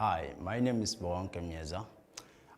Hi, my name is Boanke Mieza.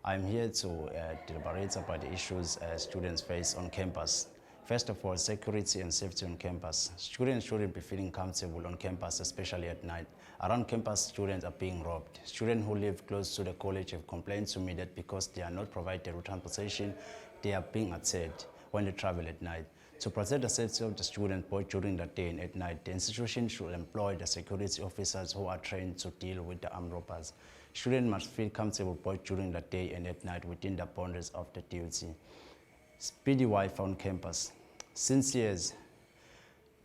I'm here to deliberate about the issues students face on campus. First of all, security and safety on campus. Students shouldn't be feeling comfortable on campus, especially at night. Around campus, students are being robbed. Students who live close to the college have complained to me that because they are not provided with transportation, they are being attacked when they travel at night. To protect the safety of the students both during the day and at night, the institution should employ the security officers who are trained to deal with the armed robbers. Students must feel comfortable both during the day and at night within the boundaries of the DUT. Speedy Wi-Fi on campus. Since years,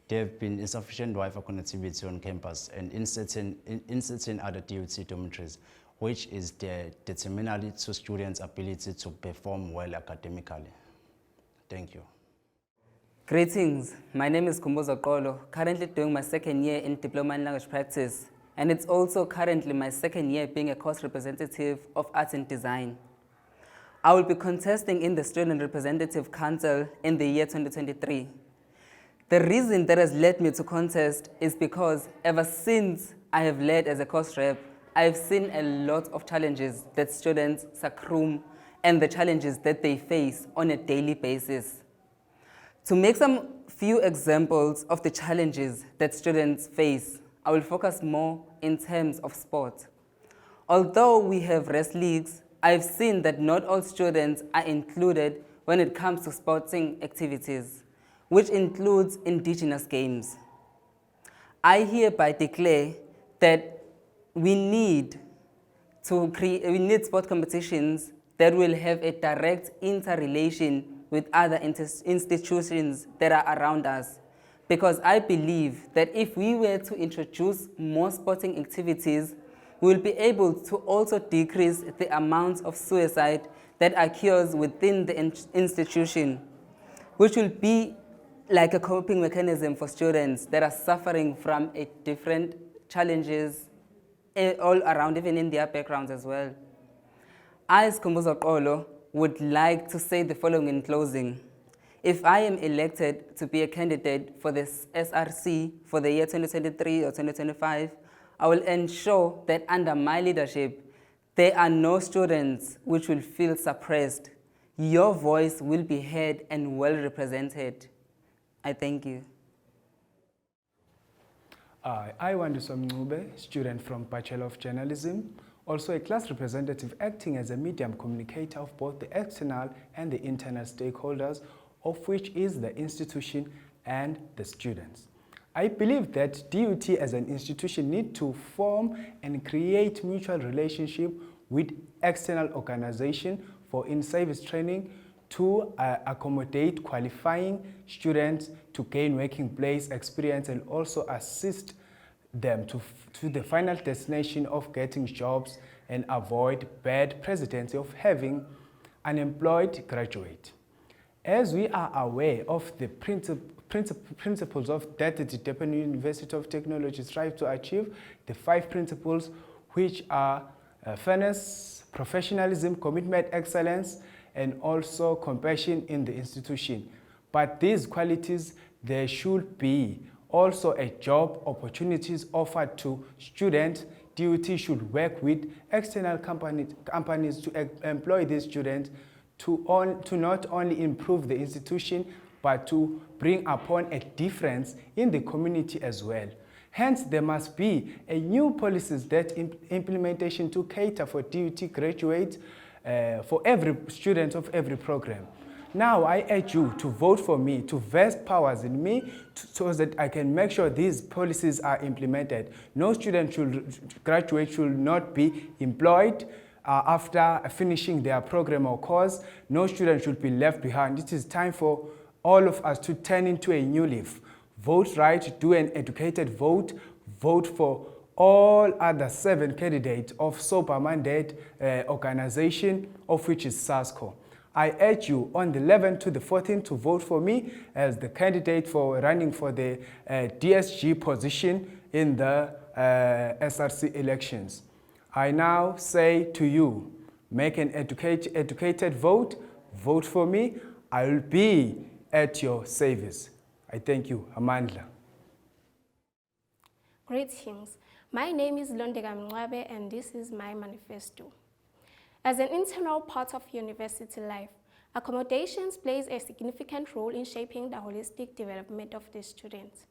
there have been insufficient Wi-Fi connectivity on campus and in certain other DUT dormitories, which is detrimental to students' ability to perform well academically. Thank you. Greetings, my name is Kumbuzo Kolo, currently doing my second year in Diploma in Language Practice, and it's also currently my second year being a course representative of Arts and Design. I will be contesting in the Student Representative Council in the year 2023. The reason that has led me to contest is because ever since I have led as a course rep, I have seen a lot of challenges that students succumb and the challenges that they face on a daily basis. To make some few examples of the challenges that students face, I will focus more in terms of sport. Although we have rest leagues, I've seen that not all students are included when it comes to sporting activities, which includes indigenous games. I hereby declare that we need sport competitions that will have a direct interrelation with other institutions that are around us. Because I believe that if we were to introduce more sporting activities, we'll be able to also decrease the amount of suicide that occurs within the institution, which will be like a coping mechanism for students that are suffering from different challenges all around, even in their backgrounds as well. I, as Kumbuzo Kolo, would like to say the following in closing. If I am elected to be a candidate for this SRC for the year 2023 or 2025, I will ensure that under my leadership, there are no students which will feel suppressed. Your voice will be heard and well represented. I thank you. I Wandiso Mncube, student from Bachelor of Journalism, also a class representative acting as a medium communicator of both the external and the internal stakeholders, of which is the institution and the students. I believe that DUT as an institution need to form and create mutual relationship with external organization for in-service training to accommodate qualifying students to gain working place experience and also assist them to the final destination of getting jobs and avoid bad presidency of having unemployed graduate. As we are aware of the principles of that the Department University of Technology strive to achieve, the 5 principles which are fairness, professionalism, commitment, excellence, and also compassion in the institution. But these qualities, there should be also a job opportunities offered to students. DUT should work with external companies to employ these students to not only improve the institution, but to bring upon a difference in the community as well. Hence, there must be a new policies that implementation to cater for DUT graduates for every student of every program. Now, I urge you to vote for me, to vest powers in me, so that I can make sure these policies are implemented. No student should not be employed after finishing their program or course. No student should be left behind. It is time for all of us to turn into a new leaf. Vote right, do an educated vote, vote for all other 7 candidates of SOPA mandate organization, of which is SASCO. I urge you on the 11th to the 14th to vote for me as the candidate for running for the DSG position in the SRC elections. I now say to you, make an educated vote, vote for me. I will be at your service. I thank you. Amandla. Greetings. My name is Londega Mngwabe and this is my manifesto. As an internal part of university life, accommodations plays a significant role in shaping the holistic development of the students.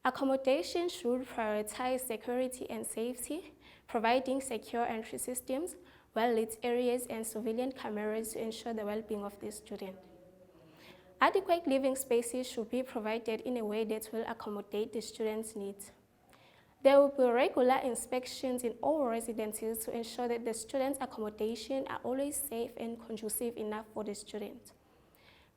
Accommodation should prioritize security and safety, providing secure entry systems, well-lit areas, and surveillance cameras to ensure the well-being of the student. Adequate living spaces should be provided in a way that will accommodate the students' needs. There will be regular inspections in all residences to ensure that the students' accommodation are always safe and conducive enough for the student.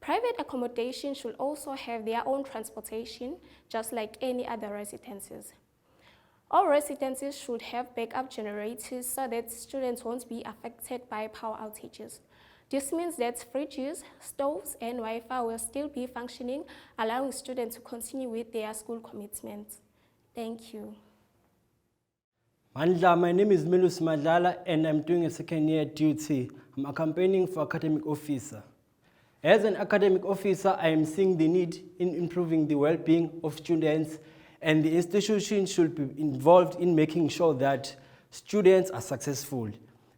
Private accommodation should also have their own transportation, just like any other residences. All residences should have backup generators so that students won't be affected by power outages. This means that fridges, stoves, and Wi-Fi will still be functioning, allowing students to continue with their school commitments. Thank you. Mandla, my name is Melus Madlala and I'm doing a second year DUT. I'm campaigning for academic officer. As an academic officer, I am seeing the need in improving the well-being of students, and the institution should be involved in making sure that students are successful.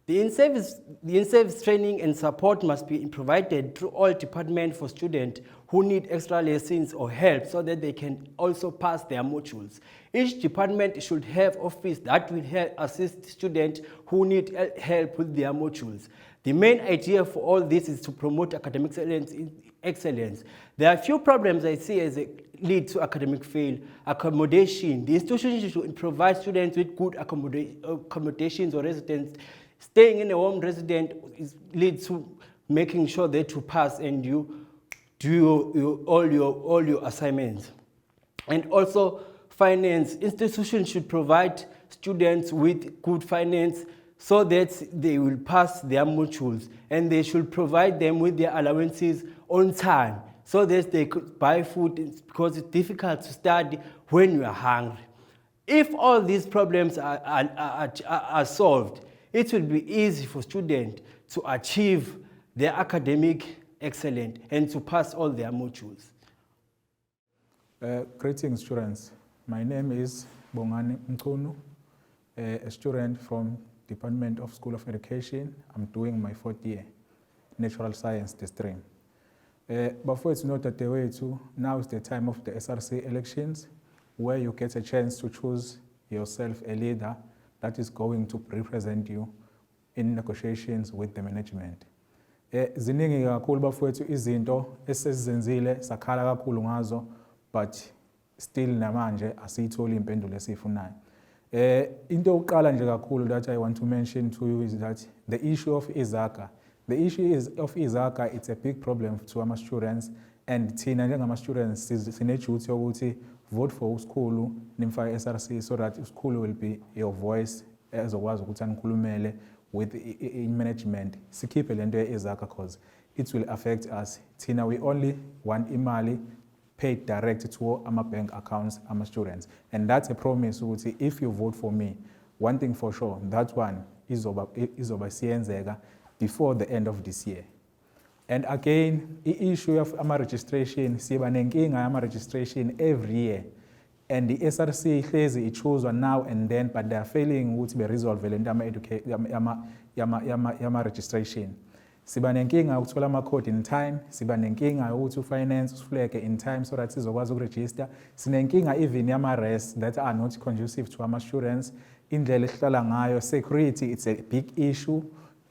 The in-service training and support must be provided through all departments for students who need extra lessons or help so that they can also pass their modules. Each department should have office that will help assist students who need help with their modules. The main idea for all this is to promote academic excellence. There are a few problems I see as a lead to academic fail. Accommodation. The institution should provide students with good accommodations or residence. Staying in a home resident leads to making sure that you pass and you do all your assignments. And also finance. Institutions should provide students with good finance so that they will pass their modules, and they should provide them with their allowances on time so that they could buy food, because it's difficult to study when you are hungry. If all these problems are solved, it will be easy for students to achieve their academic excellence and to pass all their modules. Greetings, students. My name is Bongani Mkunu, a student from Department of School of Education. I'm doing my 4th year, Natural Science stream. Before it's not that the way to, now is the time of the SRC elections, where you get a chance to choose yourself a leader that is going to represent you in negotiations with the management. Ziningi kakhulu bafowethu izinto esizenzile sakhala kakhulu ngazo, but still namanje asiyitholi impendulo esifunayo. Into yokuqala nje kakhulu that I want to mention to you is that the issue of izaka. The issue of izaka, it's a big problem to our students, and thina njengama students sine duty yokuthi vote for usikhulu nimfake SRC so that usikhulu will be your voice ezokwazi ukuthi anikhulumele with management. Sikhiphe lento izaka because it will affect us. Thina we only want imali paid direct to our bank accounts, our students. And that's a promise. If you vote for me, one thing for sure, that one is over siyenzeka before the end of this year. And again, the issue of our registration, siba nenkinga ama registration every year. And the SRC hlezi choose one now and then, but they are failing to be resolved yama registration. Siba nenkinga ukuthola ama-code in time, siba nenkinga ukuthi finance usifleke in time so that sizokwazi ukuregister. Sinenkinga even yama-res that are not conducive to our students. Indlela esihlala ngayo, security, it's a big issue.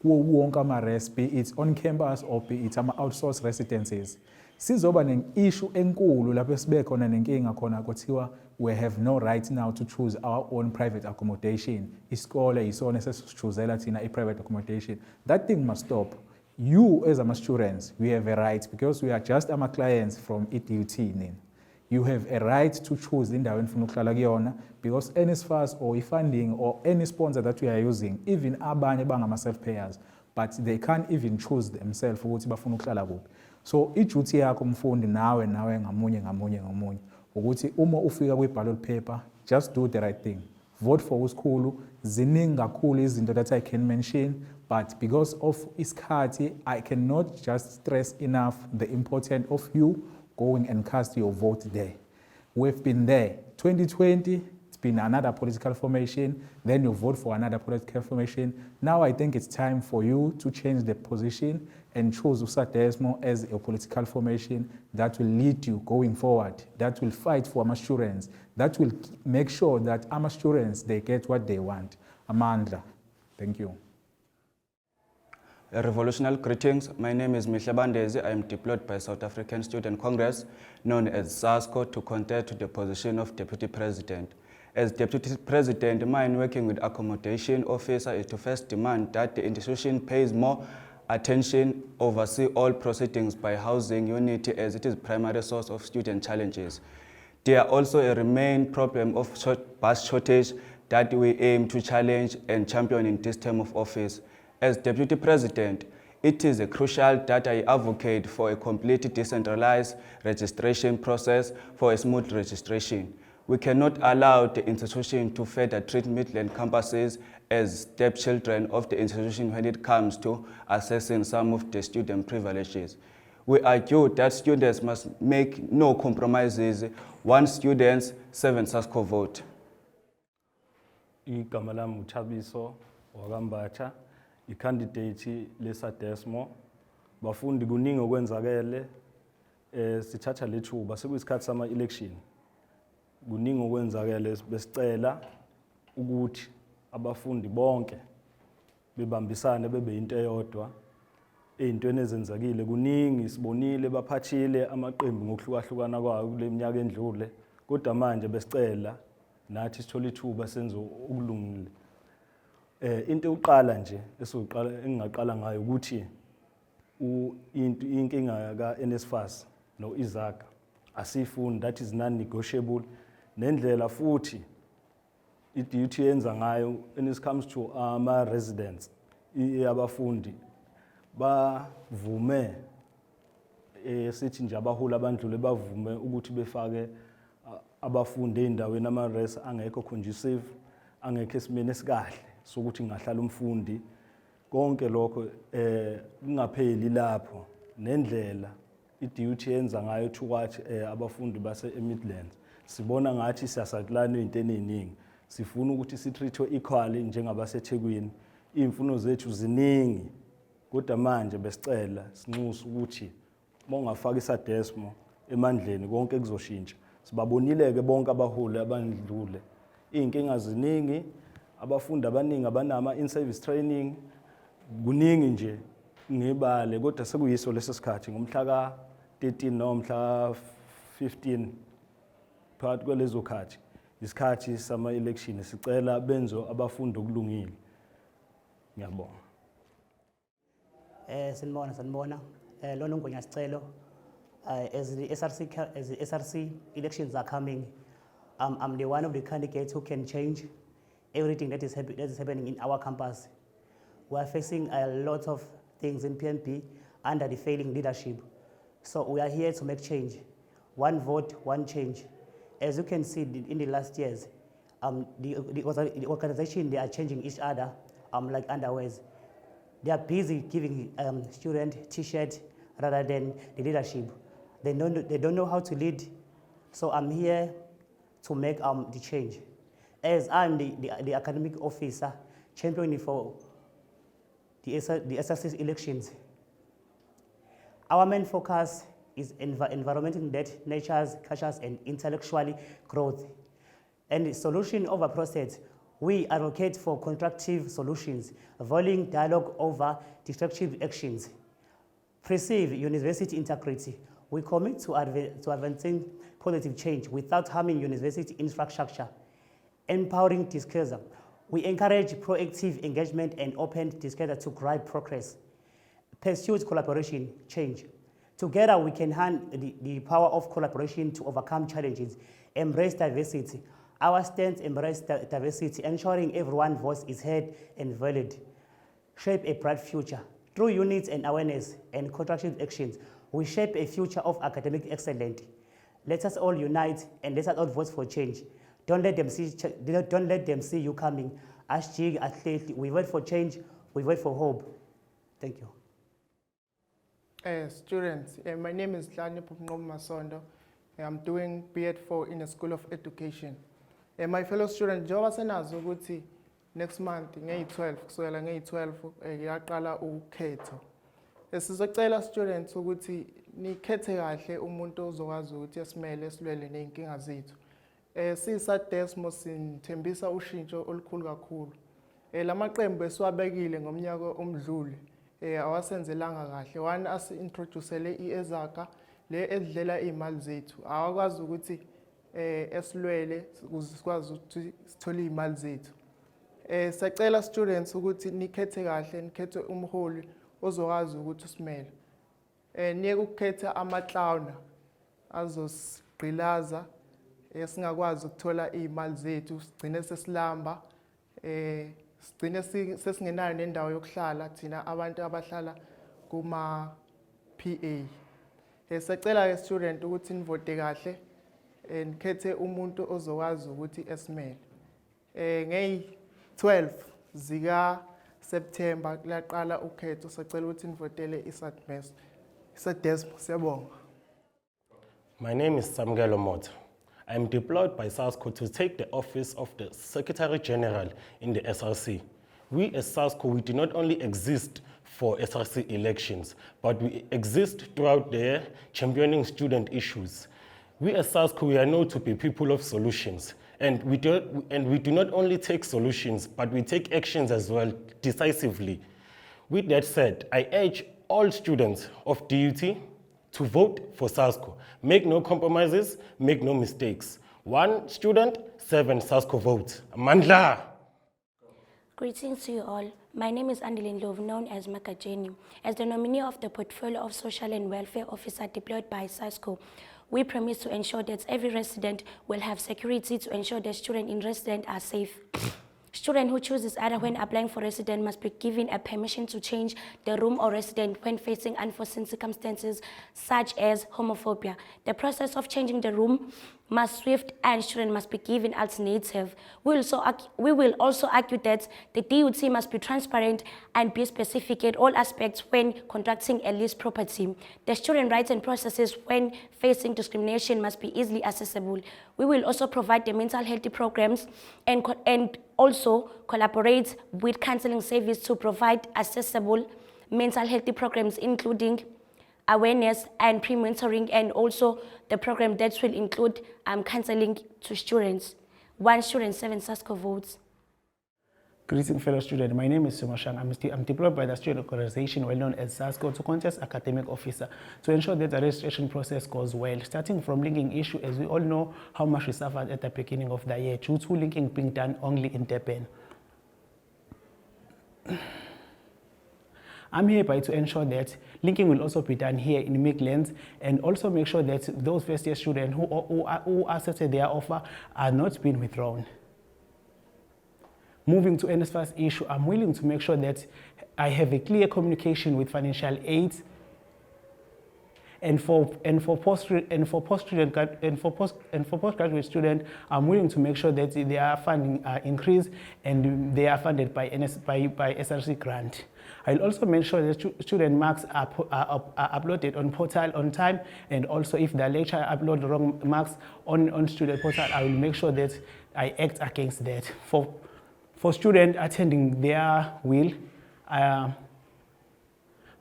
Kuwo wonke ama-res, be it on campus or be it ama-outsourced residences. Sizoba nen-issue enkulu lapho sibe khona nenkinga khona kuthiwa we have no right now to choose our own private accommodation. Isikole isona sesichuzela thina i-private accommodation. That thing must stop. You as our students, we have a right, because we are just our clients from DUT. You have a right to choose indawo enifuna ukuhlala kuyona, because NSFAS or funding or any sponsor that we are using, even abanye bangama self-payers, but they can't even choose themselves ukuthi bafuna ukuhlala kuphi. So i-duty yakho mfundi nawe ngamunye ukuthi uma ufika kwi-ballot paper, just do the right thing. Vote for usikhulu. Ziningi kakhulu izinto that I can mention, but because of isikhathi, I cannot just stress enough the importance of you going and cast your vote there. We've been there. 2020, it's been another political formation, then you vote for another political formation. Now I think it's time for you to change the position and choose USADESMO as a political formation that will lead you going forward, that will fight for our students, that will make sure that our students, they get what they want. Amandla. Thank you. Revolutionary greetings. My name is Mihle Bandezi. I am deployed by South African Student Congress, known as SASCO, to contest to the position of Deputy President. As Deputy President, mine working with accommodation officer is to first demand that the institution pays more attention, oversee all proceedings by housing unity as it is primary source of student challenges. There are also a remain problem of bus shortage that we aim to challenge and champion in this term of office. As Deputy President, it is crucial that I advocate for a completely decentralized registration process for a smooth registration. We cannot allow the institution to further treat Midland campuses as stepchildren of the institution when it comes to assessing some of the student privileges. We argue that students must make no compromises. 1 student, 7 SASCO vote. Igama lami uThabiso wakambatsha, i-candidate leSADESMO. Bafundi kuningi okwenzakele, sithatha lethuba sekuyisikhathi sama-election. Kuningi okwenzakele besicela ukuthi abafundi bonke bebambisane bebe into eyodwa. Ey'ntweni ezenzakile kuningi sibonile baphathile amaqembu ngokuhlukahlukana kwayo kule minyaka endlule, kodwa manje besicela nathi sithola ithuba senze okulungile. Into yokuqala nje engingaqala ngayo ukuthi inkinga ka-NSFAS no-Isaac asifuni, that is non-negotiable. Nendlela futhi i-DUT yenza ngayo when it comes to ama-residents, abafundi bavume sithi nje abaholi abandlule bavume ukuthi befake abafundi ey'ndaweni ama-res angekho conducive, angekho esimeni esikahle sokuthi ngahlala umfundi. Konke lokho kungapheli lapho, nendlela i-DUT yenza ngayo thukathi abafundi base-Midlands sibona ngathi siyasaklana ey'ntweni ey'ningi. Sifuna ukuthi sitreatwe equally njengabaseThekwini. Iy'mfuno zethu ziningi, kodwa manje besicela sinxusa ukuthi mongafaka iSADESMO emandleni konke kuzoshintsha. Sibabonile-ke bonke abaholi abandlule, iy'nkinga ziningi, abafundi abaningi abanama in-service training, kuningi nje ngibale, kodwa sekuyiso leso sikhathi ngomhla ka-13 noma mhla ka-15 phakathi kwalezo khathi isikhathi sama-election. Sicela benzo abafundi okulungile. Ngiyabonga. Sanibona. Lona Ngonyama Sicelo. As the SRC elections are coming, I'm the one of the candidates who can change everything that is happening in our campus. We are facing a lot of things in PNP under the failing leadership. So we are here to make change. 1 vote, 1 change. As you can see in the last years, the organization, they are changing each other like underwears. They are busy giving student t-shirt rather than the leadership. They don't know how to lead. So I'm here to make the change. As I'm the academic officer championing for the SRC elections, our main focus is environmental natures, cultures, and intellectual growth. And the solution over process, we advocate for constructive solutions, avoiding dialogue over destructive actions. Preserve university integrity. We commit to advancing positive change without harming university infrastructure. Empowering disclosure. We encourage proactive engagement and open disclosure to drive progress. Pursue collaboration, change. Together we can harness the power of collaboration to overcome challenges. Embrace diversity. Our stance embrace diversity, ensuring everyone's voice is heard and valued. Shape a bright future. Through units and awareness and constructive actions, we shape a future of academic excellence. Let us all unite and let us all vote for change. Don't let them see you coming. As Jig, as Lady, we vote for change, we vote for hope. Thank you. Students, my name is Lani Masondo. I'm doing BEd4 in the School of Education. My fellow students, njengoba senazi ukuthi next month ngeyi-12 kusukela ngeyi-12 yaqala ukhetho. Sizocela students ukuthi nikhethe kahle umuntu ozokwazi ukuthi esimele silwele ney'nkinga zethu. Siyisa-Desmo sinithembisa ushintsho olukhulu kakhulu. Lamaqembu esiwabekile ngomnyaka omdluli awasenzelanga kahle. One asi-introducele i-ezaka le edlela iy'mali zethu. Awakwazi ukuthi esilwele ukuze sikwazi ukuthi sithole iy'mali zethu. Sicela students ukuthi nikhethe kahle, nikhethe umholi ozokwazi ukuthi usimele. Niyeke ukukhetha amaklawuna azosigqilaza singakwazi ukuthola iy'mali zethu, sigcine sesilamba, sigcine sesingenayo nendawo yokuhlala thina abantu abahlala kuma-PA. Sicela-ke student ukuthi nivote kahle, nikhethe umuntu ozokwazi ukuthi esimele. Ngeyi-12 zika-September laqala ukhetho, sicela ukuthi nivotele isa-Desmo. Siyabonga. My name is Samgelo Mota. I am deployed by SASCO to take the office of the Secretary General in the SRC. We as SASCO, we do not only exist for SRC elections, but we exist throughout the year championing student issues. We as SASCO, we are known to be people of solutions. And we do not only take solutions, but we take actions as well, decisively. With that said, I urge all students of DUT to vote for SASCO. Make no compromises, make no mistakes. 1 student, 7 SASCO votes. Mandla! Greetings to you all. My name is Andilin Love, known as Makajeni. As the nominee of the Portfolio of Social and Welfare Officer deployed by SASCO, we promise to ensure that every resident will have security to ensure that students in residence are safe. Student who chooses either when applying for resident must be given a permission to change the room or resident when facing unforeseen circumstances such as homophobia. The process of changing the room must swift and student must be given alternative. We will also argue that the DUT must be transparent and be specific at all aspects when contracting a leased property. The student rights and processes when facing discrimination must be easily accessible. We will also provide the mental health programs and also collaborate with counseling service to provide accessible mental health programs, including awareness and pre-mentoring, and also the program that will include counseling to students. 1 student, 7 SASCO votes. Greetings, fellow students. My name is Sumoshang. I'm deployed by the student organization well known as SASCO to contest academic officer to ensure that the registration process goes well, starting from linking issue, as we all know how much we suffered at the beginning of the year due to linking being done only in Durban. I'm hereby to ensure that linking will also be done here in Midlands, and also make sure that those first year students who accepted their offer are not being withdrawn. Moving to NSFAS issue, I'm willing to make sure that I have a clear communication with financial aids, and for postgraduate students, I'm willing to make sure that their funding are increased and they are funded by SRC grant. I'll also make sure that student marks are uploaded on portal on time, and also if the lecturer upload the wrong marks on student portal, I will make sure that I act against that. For students attending their will,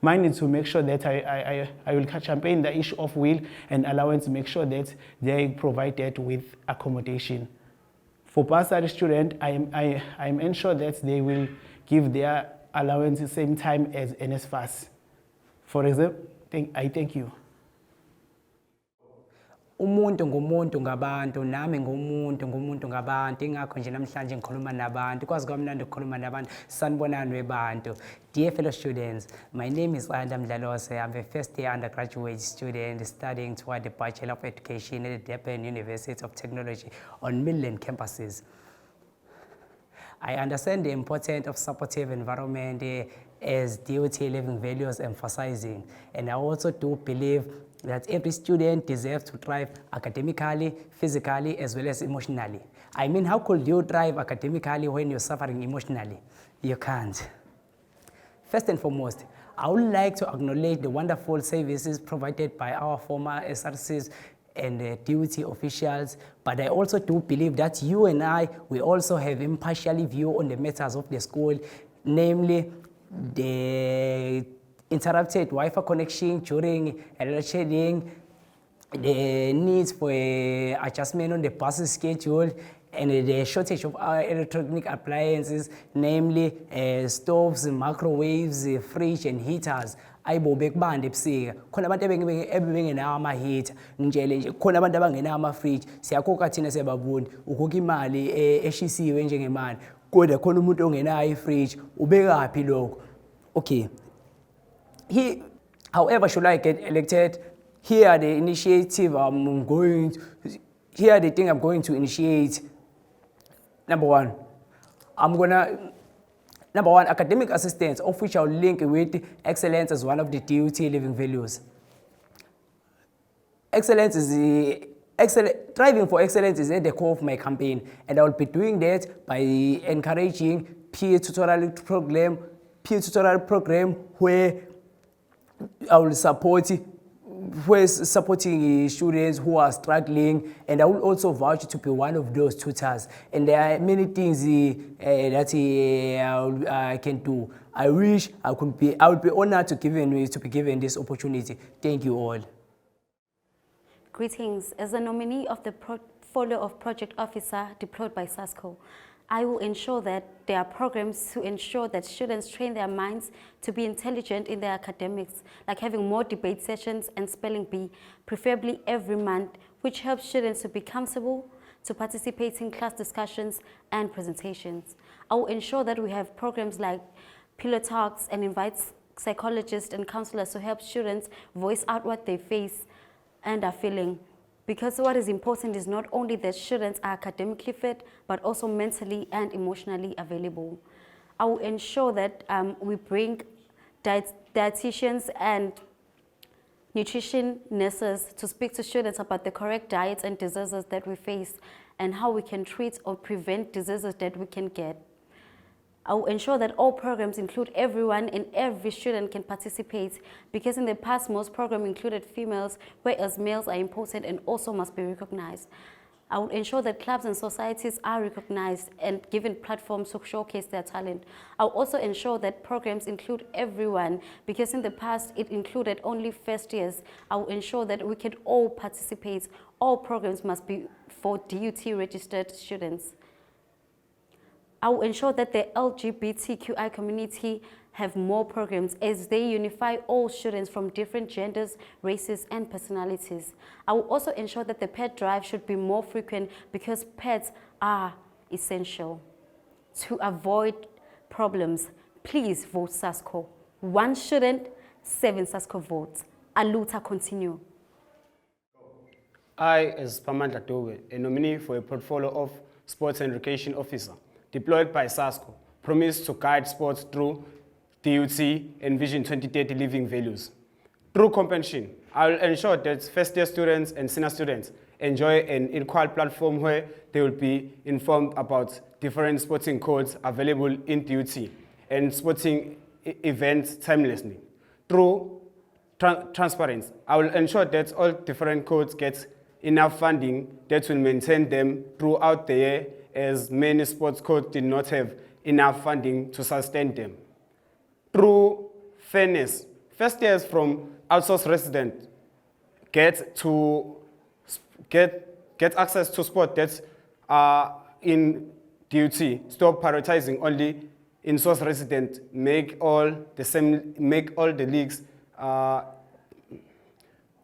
mine is to make sure that I will campaign the issue of will and allowance to make sure that they provided with accommodation. For bursary students, I'm ensure that they will give their allowance the same time as NSFAS. For example, I thank you. Umuntu ngumuntu ngabantu, nami ngumuntu ngabantu. Ingakho nje namhlanje ngikhuluma nabantu. Kwazi kwamnandi ukukhuluma nabantu. Sanibonani webantu. Dear fellow students, my name is Adam Dalose. I'm a first year undergraduate student studying toward the Bachelor of Education at the Durban University of Technology on Midland campuses. I understand the importance of supportive environment as DUT living values emphasizing, and I also do believe that every student deserves to thrive academically, physically, as well as emotionally. I mean, how could you thrive academically when you're suffering emotionally? You can't. First and foremost, I would like to acknowledge the wonderful services provided by our former SRCs and DUT officials, but I also do believe that you and I, we also have impartial view on the matters of the school, namely the interrupted Wi-Fi connection during load shedding, the needs for adjustment on the bus schedule, and the shortage of our electronic appliances, namely stoves, microwaves, fridge and heaters. Ayibo bekubanda ebusika khona abantu ebengenawo ama-heater ngitshele nje khona abantu abangenawo ama-fridge siyakhokha thina siyababona ukhokha imali eshisiwe njengemali kodwa khona umuntu ongenayo i-fridge ubekaphi lokho. Okay, however should I get elected, here are the initiative here are the thing I'm going to initiate. Number one, academic assistance, of which I'll link with excellence as one of the DUT living values. Excellence is striving for excellence is at the core of my campaign, and I will be doing that by encouraging peer tutorial program where I will supporting students who are struggling, and I will also vouch to be one of those tutors. And there are many things that I can do. I wish I would be honored to be given this opportunity. Thank you all. Greetings. As the nominee of the portfolio of project officer deployed by SASCO, I will ensure that there are programs to ensure that students train their minds to be intelligent in their academics, like having more debate sessions and spelling bee, preferably every month, which helps students to be comfortable to participate in class discussions and presentations. I will ensure that we have programs like pillow talks and invite psychologists and counselors to help students voice out what they face and are feeling. Because what is important is not only that students are academically fit, but also mentally and emotionally available. I will ensure that we bring dietitians and nutrition nurses to speak to students about the correct diets and diseases that we face and how we can treat or prevent diseases that we can get. I will ensure that all programs include everyone and every student can participate, because in the past most programs included females, whereas males are important and also must be recognized. I will ensure that clubs and societies are recognized and given platforms to showcase their talent. I will also ensure that programs include everyone, because in the past it included only first years. I will ensure that we can all participate. All programs must be for DUT registered students. I will ensure that the LGBTQI community have more programs as they unify all students from different genders, races, and personalities. I will also ensure that the pet drive should be more frequent, because pets are essential. To avoid problems, please vote SASCO. 1 student, 7 SASCO votes. Aluta continue. I, as Pamandla Tobe, a nominee for a portfolio of Sports and Education Officer, deployed by SASCO, promise to guide sports through DUT and Vision 2030 living values. Through compensation, I will ensure that first-year students and senior students enjoy an equal platform where they will be informed about different sporting codes available in DUT and sporting events timelessly. Through transparency, I will ensure that all different codes get enough funding that will maintain them throughout the year, as many sports codes did not have enough funding to sustain them. Through fairness, first years from outsourced residents get access to sport that are in DUT. Stop prioritizing only in-source residents. Make all the leagues.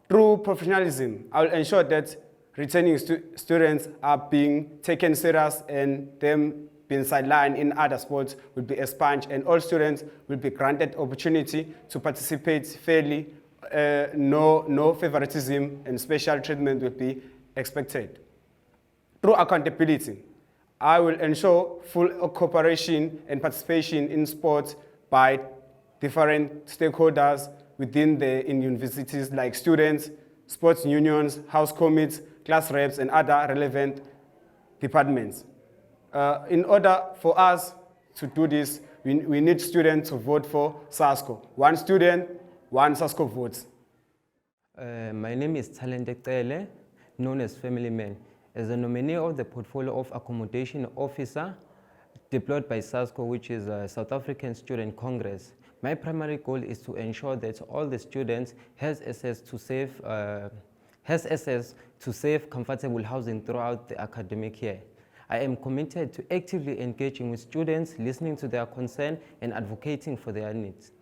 Through professionalism, I will ensure that returning students are being taken serious and them being sidelined in other sports will be expunged, and all students will be granted opportunity to participate fairly. No favoritism and special treatment will be expected. Through accountability, I will ensure full cooperation and participation in sports by different stakeholders within in universities, like students, sports unions, house committees, class reps, and other relevant departments. In order for us to do this, we need students to vote for SASCO. 1 student, 1 SASCO votes. My name is Talente Tele, known as Family Man. As a nominee of the portfolio of accommodation officer deployed by SASCO, which is a South African Student Congress, my primary goal is to ensure that all the students has access to safe, comfortable housing throughout the academic year. I am committed to actively engaging with students, listening to their concern, and advocating for their needs.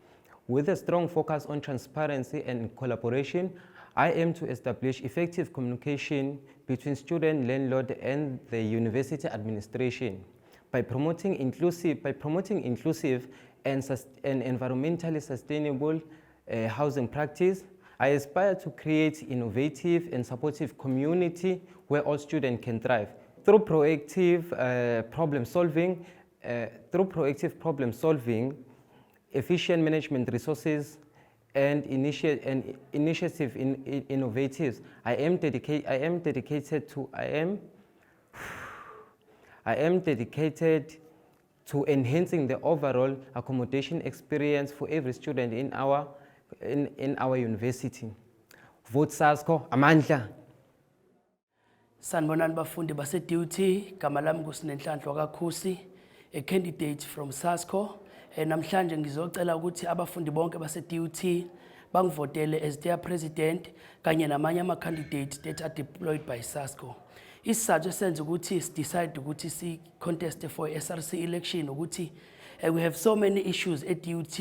With a strong focus on transparency and collaboration, I aim to establish effective communication between student, landlord, and the university administration. By promoting inclusive and environmentally sustainable housing practice, I aspire to create innovative and supportive community where all students can thrive. Through proactive problem solving, efficient management resources, and initiative innovatives, I am dedicated to enhancing the overall accommodation experience for every student in our university. Vote SASCO, amandla. Sanibonani bafundi base-DUT, gama lami nguSinenhlanhla kaKhusi, a candidate from SASCO. Namhlanje ngizocela ukuthi abafundi bonke base-DUT bangivotele as their president kanye namanye ama-candidates that are deployed by SASCO. Isizathu senze ukuthi decide ukuthi si-contest for SRC election ukuthi we have so many issues at DUT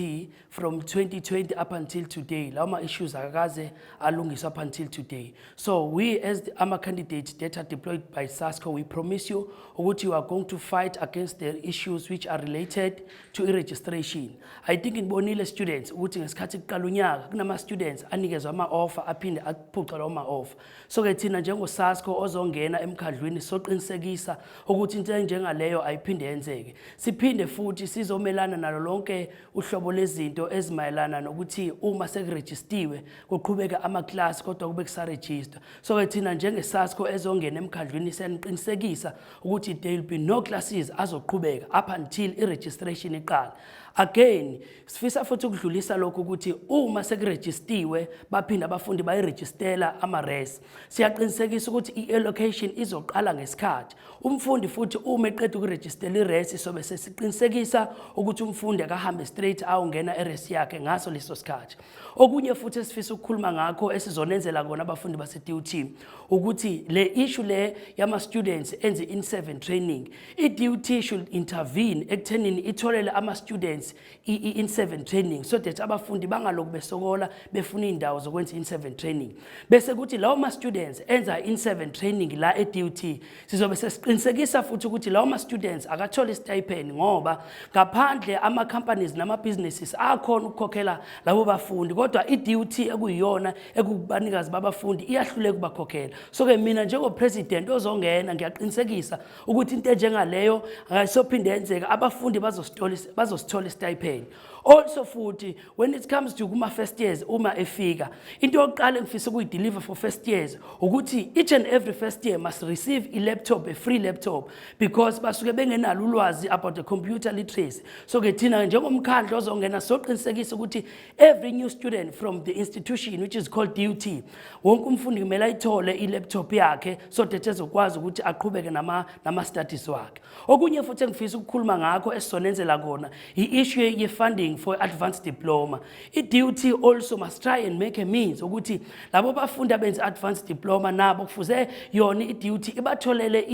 from 2020 up until today. Lama issues akaze alungiswa up until today. So we as the candidates that are deployed by SASCO, we promise you ukuthi you are going to fight against the issues which are related to e-registration. I think in bonile students ukuthi ngesikhathi kuqala unyaka kunama students anikezwa ama-offer aphinde aphucela ama-offer. So ke thina njengo SASCO ozongena emkhandlwini soqinisekisa ukuthi into enjengaleyo ayiphinde yenzeke. Siphinde futhi sizomelana nalo lonke uhlobo lezinto ezimayelana nokuthi uma sekurejistiwe kuqhubeka ama-class kodwa kube kusaregister. So ke thina njenge SASCO ezongena emkhandlwini siyaniqinisekisa ukuthi there will be no classes azoqhubeka up until i-registration iqala. Again, sifisa futhi ukudlulisa lokho ukuthi uma sekurejistiwe baphinda abafundi bayirejistela ama-res. Siyaqinisekisa ukuthi i-allocation izoqala ngesikhathi. Umfundi futhi uma eqeda ukurejistela i-res sobe sesiqinisekisa ukuthi umfundi akahambe straight awungena e-res yakhe ngaso leso sikhathi. Okunye futhi esifisa ukukhuluma ngakho esizonenzela kona abafundi base-DUT ukuthi le issue le yama-students enze in-7 training, i-DUT should intervene ekuthenini itholele ama-students in-7 training so that abafundi bangaloku besokola befuna indawo zokwenza in-7 training. Bese kuthi lawo ma-students enza in-7 training la e-DUT sizobe sesiqinisekisa futhi ukuthi lawo ma-students akathole stipend ngoba ngaphandle ama-companies nama-businesses akhona ukukhokhela labo bafundi kodwa i-DUT ekuyiyona ekubanikazi babafundi iyahluleka ukubakhokhela. So ke mina njengo-president ozongena ngiyaqinisekisa ukuthi into enjengaleyo akayisophinde yenzeka abafundi bazosithola stipend. Also futhi when it comes to kuma first years uma efika into yokuqala engifisa ukuyideliver for first years ukuthi each and every first year must receive a free laptop because basuke bengenalo ulwazi about the computer literacy. So ke thina njengomkhandlu ozongena soqinisekisa ukuthi every new student from the institution which is called DUT wonke umfundi kumele ayithole i-laptop yakhe so that ezokwazi ukuthi aqhubeke nama studies wakhe. Okunye futhi engifisa ukukhuluma ngakho esizonenzela kona i-issue ye-funding for advanced diploma. I-DUT also must try and make a means ukuthi labo bafundi abenza advanced diploma nabo kufuze yona i-DUT ibatholele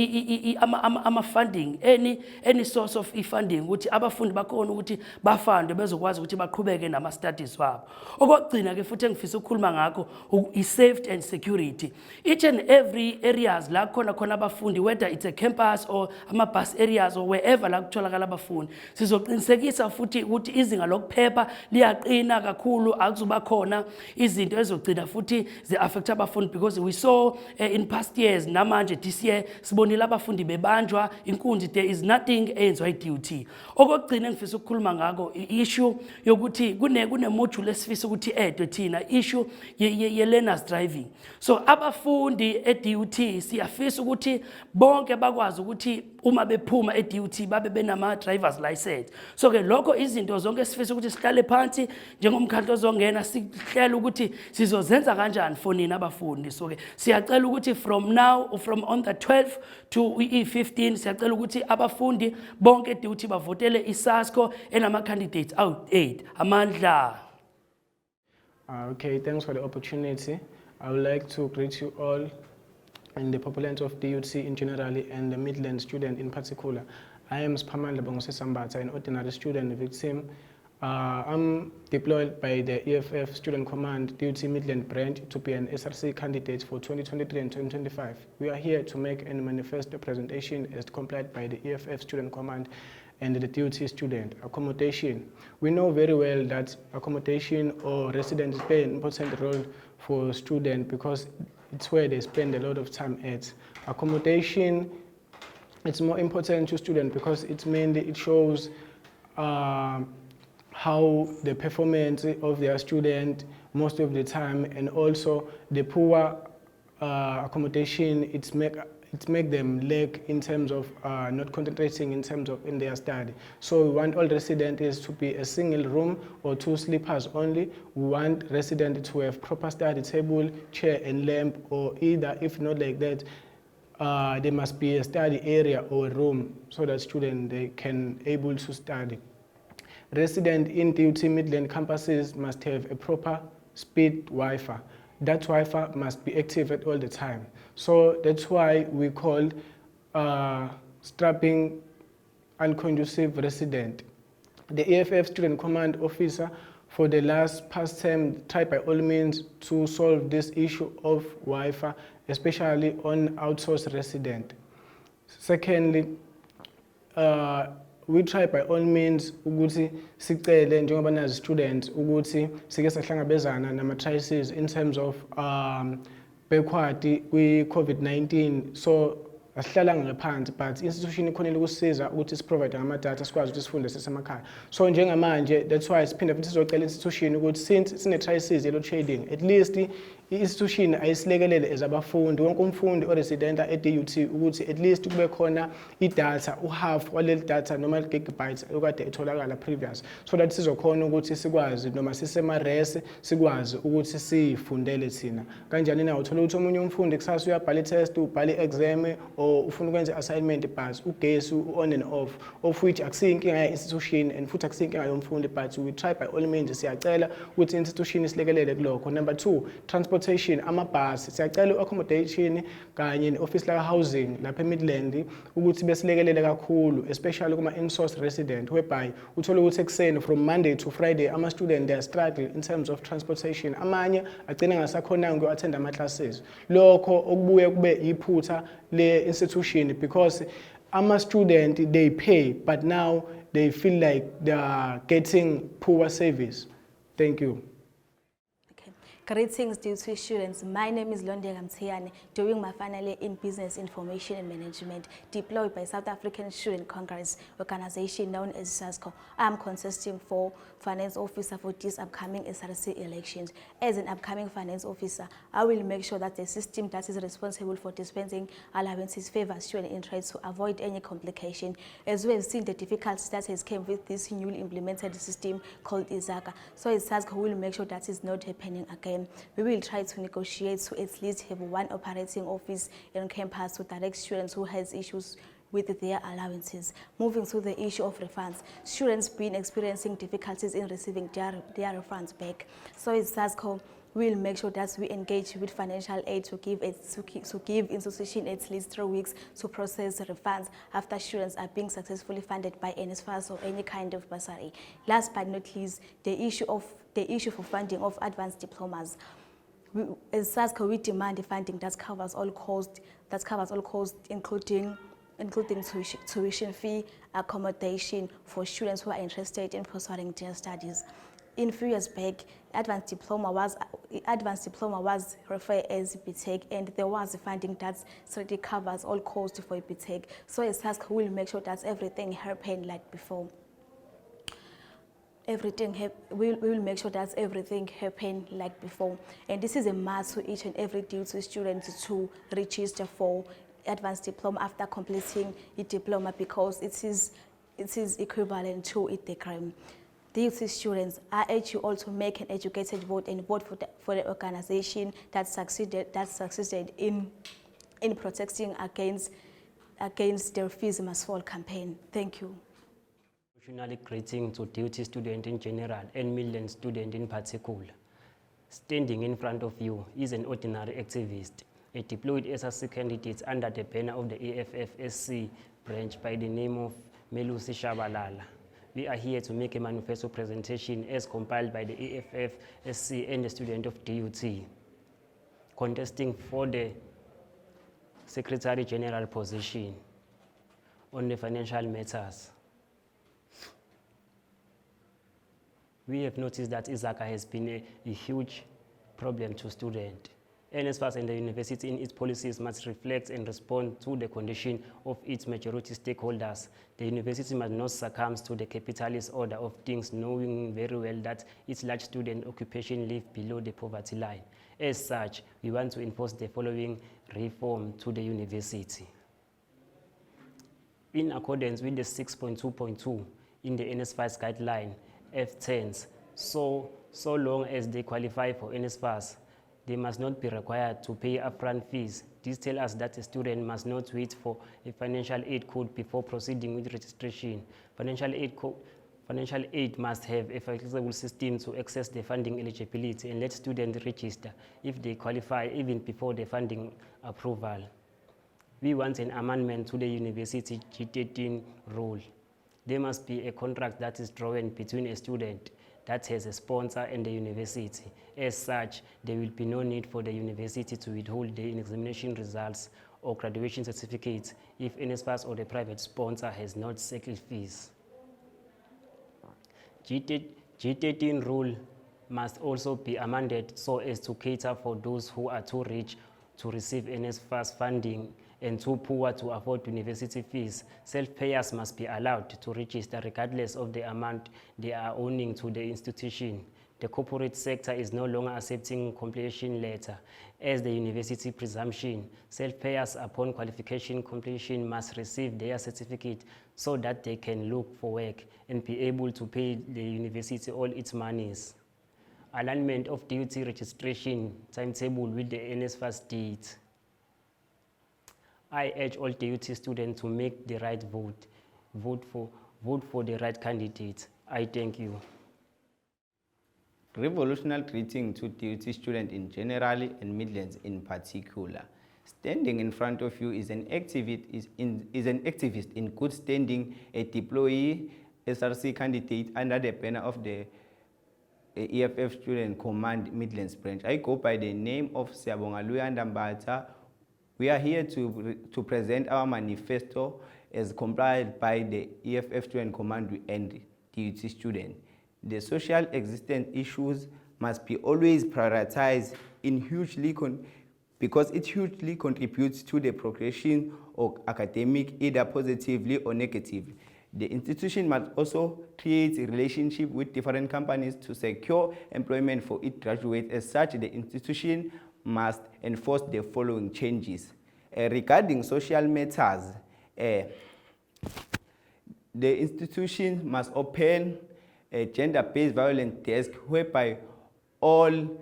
ama-funding, any source of funding ukuthi abafundi bakhona ukuthi bafande bezokwazi ukuthi baqhubeke nama-studies wabo. Okugcina ke futhi engifisa ukukhuluma ngakho i-safety and security. Each and every areas la khona abafundi, whether it's a campus or ama-bus areas or wherever la kutholakala abafundi, sizoqinisekisa futhi ukuthi izinga lokuphepha liyaqina kakhulu akuzuba khona izinto ezogcina futhi zi-affect abafundi because we saw in past years namanje this year sibonile abafundi bebanjwa inkunzi. There is nothing eyenziwa i-DUT. okugcina engifisa ukukhuluma ngako issue yokuthi kune module esifisa ukuthi edwe thina issue ye learners driving. So abafundi e-DUT siyafisa ukuthi bonke bakwazi ukuthi uma bephuma e-DUT babe benama driver's license. So ke lokho izinto zonke esifisa ukuthi sihlale phansi njengomkhandlu ozongena sihlela ukuthi sizozenza kanjani for nina abafundi. So ke siyacela ukuthi from now from on the 12th to e-15 siyacela ukuthi abafundi bonke e-DUT bavotele i-SASCO enama candidates out 8 amandla. Okay, thanks for the opportunity. I would like to greet you all and the populace of DUT in general and the Midland student in particular. I am Spamandla Bongose Sambata, an ordinary student victim. I'm deployed by the EFF Student Command DUT Midland branch to be an SRC candidate for 2023 and 2025. We are here to make a manifesto presentation as complied by the EFF Student Command and the DUT student. Accommodation. We know very well that accommodation or residence play an important role for students because it's where they spend a lot of time at. Accommodation, it's more important to students because it shows how the performance of their student most of the time, and also the poor accommodation, it make them lack in terms of not concentrating in terms of in their study. So we want all residents to be a single room or 2 sleepers only. We want residents to have proper study table, chair and lamp, or either if not like that, there must be a study area or a room so that students they can able to study. Residents in DUT Midland campuses must have a proper speed Wi-Fi. That Wi-Fi must be active all the time. So that's why we call strapping unconducive resident. The EFF Student Command Officer for the past term tried by all means to solve this issue of Wi-Fi, especially on outsourced resident. Secondly, we try by all means ukuthi sicele njengoba nazi students ukuthi sike sahlangabezana nama-crises in terms of backward kwi-COVID-19. So asihlala ngaphansi, but institution ikhonile ukusiza ukuthi siprovide ngama-data sikwazi ukuthi sifunde sisemakhaya. So njengamanje, that's why siphinde futhi sizocela institution ukuthi since sine-crisis ye-load shedding, at least i-institution ayisilekelele as abafundi, wonke umfundi oresidenta e-DUT ukuthi at least kube khona i-data, uhalf waleli data noma gigabytes okade etholakala previous, so that sizokhona ukuthi sikwazi noma sisema-res sikwazi ukuthi siyifundele thina. Kanjani na uthola ukuthi omunye umfundi kusasa uyabhala i-test, ubhala i-exam, or ufuna ukwenza i-assignment but ugesi on and off, of which akusiyinkinga ye-institution and futhi akusiyinkinga yomfundi, but we try by all means siyacela ukuthi institution isilekelele kulokho. Number 2, transportation, amabhasi siyacela accommodation kanye ne-office la housing lapha eMidland ukuthi besilekelele kakhulu, especially kuma in-source resident, whereby uthola ukuthi ekuseni from Monday to Friday ama-student they are struggling in terms of transportation. Amanye agcina ngasakhonanga uku-attend ama-classes. Lokho okubuye kube iphutha le-institution because ama-student they pay but now they feel like they are getting poor service. Thank you. Greetings DUT students, my name is Londiega Mthiane, doing my final year in Business Information and Management, deployed by South African Student Congress organization known as SASCO. I am contesting for Finance Officer for this upcoming SRC elections. As an upcoming Finance Officer, I will make sure that the system that is responsible for dispensing allowances favors student interests to avoid any complication, as well as seeing the difficulties that has come with this newly implemented system called ISACA. So SASCO will make sure that is not happening again. We will try to negotiate to at least have one operating office on campus to direct students who has issues with their allowances. Moving to the issue of refunds, students been experiencing difficulties in receiving their refunds back. So as SASCO, we will make sure that we engage with financial aid to give institution at least 3 weeks to process refunds after students are being successfully funded by NSFAS or any kind of bursary. Last but not least, the issue for funding of advanced diplomas. As SASCO, we demand the funding that covers all costs, including tuition fee, accommodation for students who are interested in pursuing their studies. In few years back, advanced diploma was referred as BTEC, and there was funding that already covers all costs for BTEC. So as SASCO will make sure that everything happened like before. we will make sure that everything happen like before. And this is a must for each and every DUT student to register for advanced diploma after completing a diploma, because it is equivalent to a degree. DUT students, I urge you all to make an educated vote and vote for the organization that succeeded in protecting against the Fees Must Fall campaign. Thank you. Emotionally greeting to DUT students in general and Midland students in particular. Standing in front of you is an ordinary activist, a deployed SRC candidate under the banner of the AFF-SC branch by the name of Melusi Shabalala. We are here to make a manifesto presentation as compiled by the AFF-SC and the student of DUT, contesting for the Secretary General position on the financial matters. We have noticed that ISACA has been a huge problem to students. NSFAS and the university in its policies must reflect and respond to the condition of its majority stakeholders. The university must not succumb to the capitalist order of things, knowing very well that its large student occupation live below the poverty line. As such, we want to enforce the following reform to the university. In accordance with the 6.2.2 in the NSFAS guideline, F10s, so long as they qualify for NSFAS, they must not be required to pay upfront fees. This tells us that a student must not wait for a financial aid code before proceeding with registration. Financial aid must have a flexible system to access the funding eligibility and let students register if they qualify even before the funding approval. We want an amendment to the university G13 rule. There must be a contract that is drawn between a student that has a sponsor and the university. As such, there will be no need for the university to withhold the examination results or graduation certificates if NSFAS or the private sponsor has not settled fees. G13 rule must also be amended so as to cater for those who are too rich to receive NSFAS funding and too poor to afford university fees. Self-payers must be allowed to register regardless of the amount they are owing to the institution. The corporate sector is no longer accepting completion letter as the university presumption. Self-payers upon qualification completion must receive their certificate so that they can look for work and be able to pay the university all its monies. Alignment of DUT registration timetable with the NSFAS date. I urge all DUT students to make the right vote. Vote for the right candidate. I thank you. Revolutionary greeting to DUT students in general and Midlands in particular. Standing in front of you is an activist in good standing, a deployee SRC candidate under the banner of the EFF Student Command Midlands branch. I go by the name of Siyabonga Luyanda. We are here to present our manifesto as compiled by the EFF Student Command and DUT students. The social existence issues must be always prioritized because it hugely contributes to the progression of academic, either positively or negatively. The institution must also create a relationship with different companies to secure employment for its graduates. As such, the institution must enforce the following changes. Regarding social matters, the institution must open a gender-based violence desk whereby all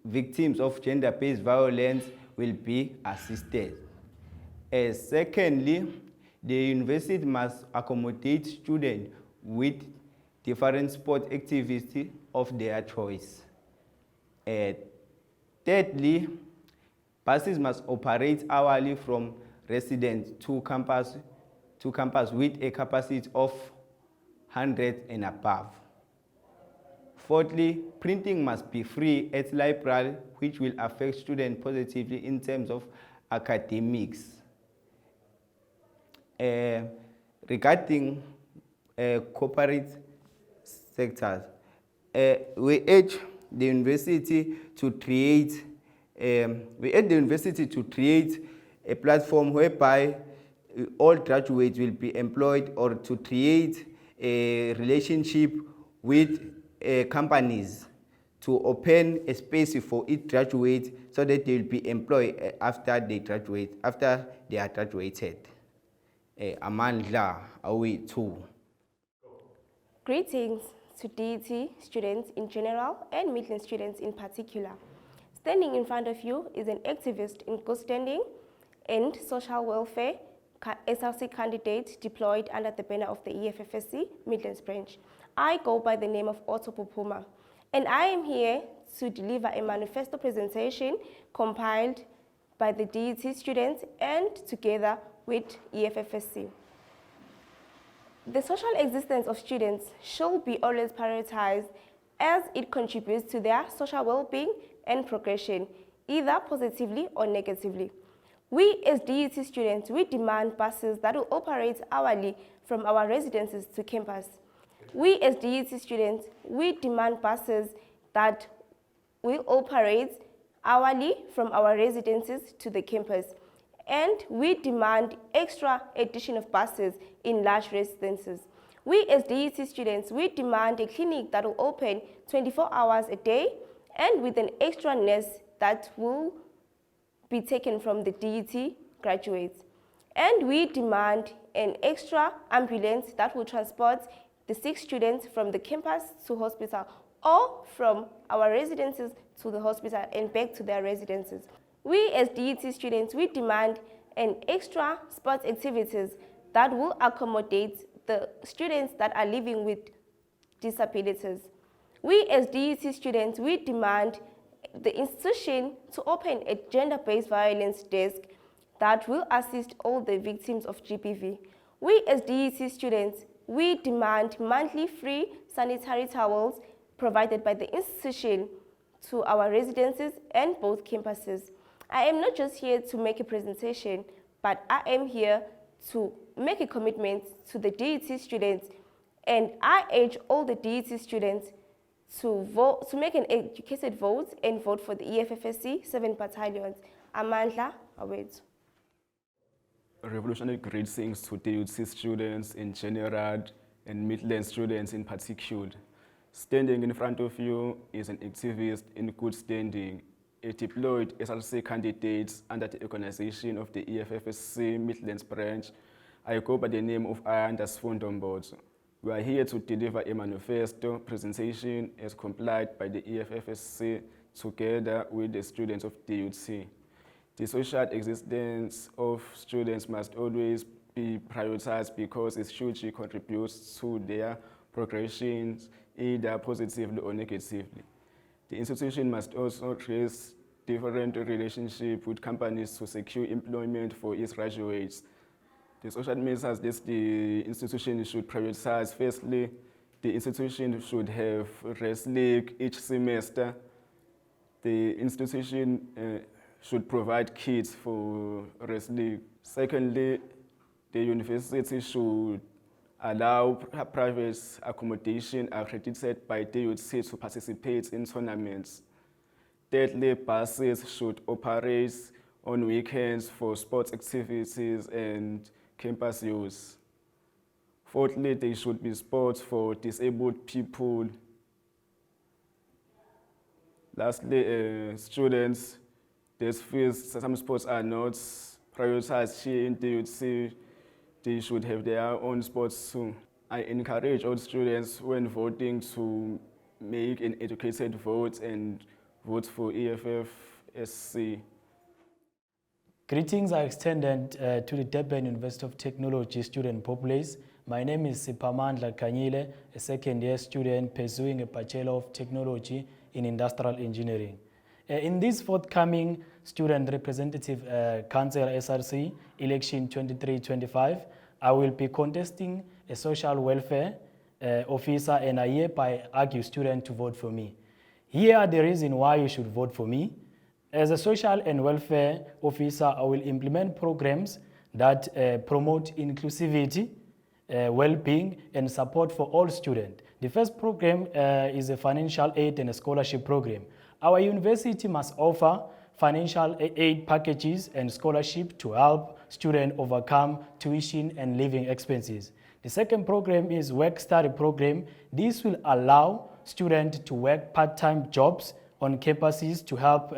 victims of gender-based violence will be assisted. Secondly, the university must accommodate students with different sport activities of their choice. Thirdly, buses must operate hourly from residence to campus with a capacity of 100 and above. Fourthly, printing must be free at library, which will affect students positively in terms of academics. Regarding corporate sectors, we urge the university to create a platform whereby all graduates will be employed, or to create a relationship with companies to open a space for each graduate so that they will be employed after they are graduated. Amandla awethu. Greetings to DUT students in general and Midland students in particular. Standing in front of you is an activist in good standing and social welfare SRC candidate deployed under the banner of the EFFSC Midlands branch. I go by the name of Otto Pupuma, and I am here to deliver a manifesto presentation compiled by the DUT students and together with EFFSC. The social existence of students should be always prioritized as it contributes to their social well-being and progression, either positively or negatively. We as DUT students, we demand buses that will operate hourly from our residences to campus. We as DUT students, we demand buses that will operate hourly from our residences to the campus. And we demand extra addition of buses in large residences. We as DUT students, we demand a clinic that will open 24 hours a day and with an extra nurse that will be taken from the DUT graduates. And we demand an extra ambulance that will transport the 6 students from the campus to hospital or from our residences to the hospital and back to their residences. We as DUT students, we demand an extra sports activities that will accommodate the students that are living with disabilities. We as DUT students, we demand the institution to open a gender-based violence desk that will assist all the victims of GBV. We as DUT students, we demand monthly free sanitary towels provided by the institution to our residences and both campuses. I am not just here to make a presentation, but I am here to make a commitment to the DUT students, and I urge all the DUT students to vote, to make an educated vote and vote for the EFFSC 7 battalions. Amandla awethu. Revolutionary greetings to DUT students in general and Midland students in particular. Standing in front of you is an activist in good standing, a deployed SRC candidate under the organization of the EFFSC Midlands branch. I go by the name of Ayanda Sfondombozo. We are here to deliver a manifesto presentation as complied by the EFFSC together with the students of DUT. The social existence of students must always be prioritized because it hugely contributes to their progressions, either positively or negatively. The institution must also trace different relationships with companies to secure employment for its graduates. The social measures that the institution should prioritize: firstly, the institution should have rest league each semester. The institution should provide kits for rest league. Secondly, the university should allow private accommodation accredited by DUT to participate in tournaments. Thirdly, buses should operate on weekends for sports activities and campus use. Fourthly, there should be sports for disabled people. Lastly, students, there's feels some sports are not prioritized here in DUT. They should have their own sports too. I encourage all students when voting to make an educated vote and vote for EFFSC. Greetings are extended to the Durban University of Technology student populace. My name is Sipamandla Kanyile, a second-year student pursuing a Bachelor of Technology in Industrial Engineering. In this forthcoming Student Representative Council SRC election 23-25, I will be contesting a social welfare officer, and I hereby argue students to vote for me. Here are the reasons why you should vote for me. As a social and welfare officer, I will implement programs that promote inclusivity, well-being, and support for all students. The first program is a financial aid and a scholarship program. Our university must offer financial aid packages and scholarship to help students overcome tuition and living expenses. The second program is work-study program. This will allow students to work part-time jobs on campuses to help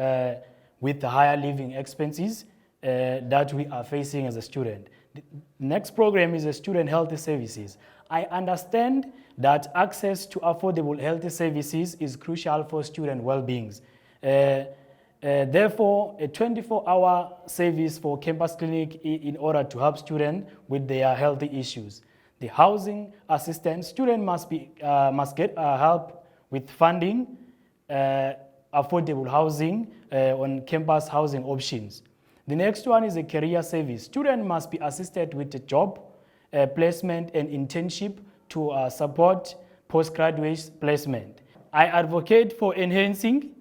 with the higher living expenses that we are facing as a student. The next program is a student health services. I understand that access to affordable health services is crucial for student well-being. Therefore, a 24-hour service for campus clinic in order to help students with their healthy issues. The housing assistance, students must get help with funding, affordable housing on campus housing options. The next one is a career service. Students must be assisted with a job, placement and internship to support postgraduate placement. I advocate for enhancing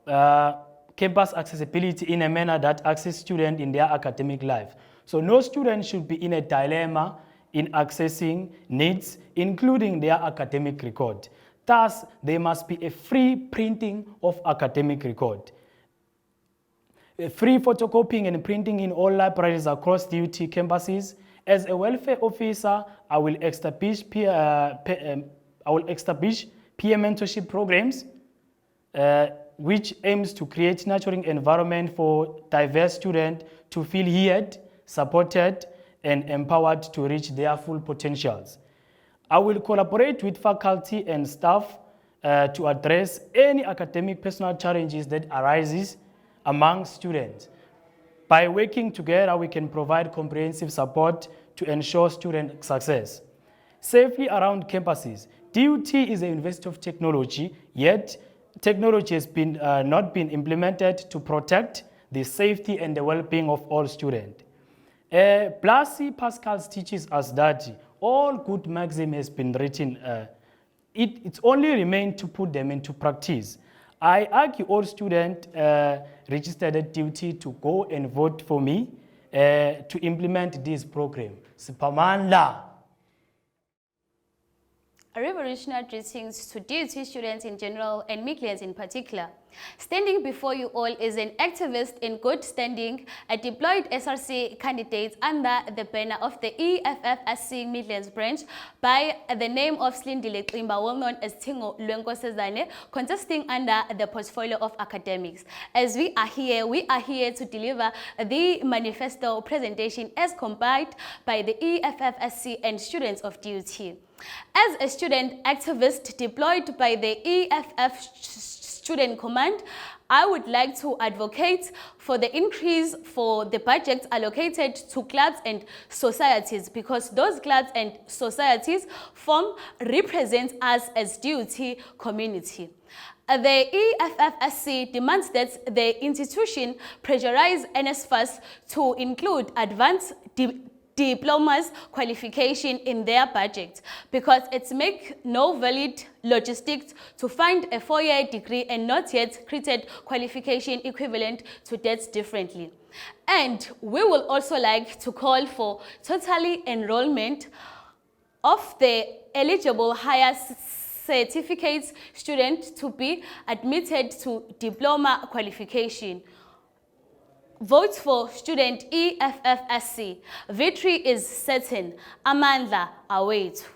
campus accessibility in a manner that assists students in their academic life. So no student should be in a dilemma in accessing needs, including their academic record. Thus, there must be a free printing of academic record. Free photocopying and printing in all libraries across DUT campuses. As a welfare officer, I will establish peer mentorship programs, which aims to create nurturing environment for diverse students to feel heard, supported, and empowered to reach their full potentials. I will collaborate with faculty and staff to address any academic personal challenges that arises among students. By working together, we can provide comprehensive support to ensure student success. Safely around campuses. DUT is a university of technology, yet technology has not been implemented to protect the safety and the well-being of all students. Blasi Pascal teaches us that all good maxims has been written. It only remains to put them into practice. I urge all students registered at DUT to go and vote for me to implement this program. Sipamandla. A revolutionary greetings to DUT students in general and Midlands in particular. Standing before you all is an activist in good standing, a deployed SRC candidate under the banner of the EFFSC Midlands branch by the name of Slindile Klimba, well known as Tingo Lwenkosazane, contesting under the portfolio of academics. As we are here to deliver the manifesto presentation as compiled by the EFFSC and students of DUT. As a student activist deployed by the EFF Student Command, I would like to advocate for the increase for the budgets allocated to clubs and societies, because those clubs and societies represent us as DUT community. The EFFSC demands that the institution pressurize NSFAS to include advanced diplomas qualification in their budget, because it makes no valid logistics to find a 4-year degree and not yet created qualification equivalent to that differently. And we will also like to call for total enrollment of the eligible higher certificate students to be admitted to diploma qualification. Vote for student EFFSC. Victory is certain. Amandla await.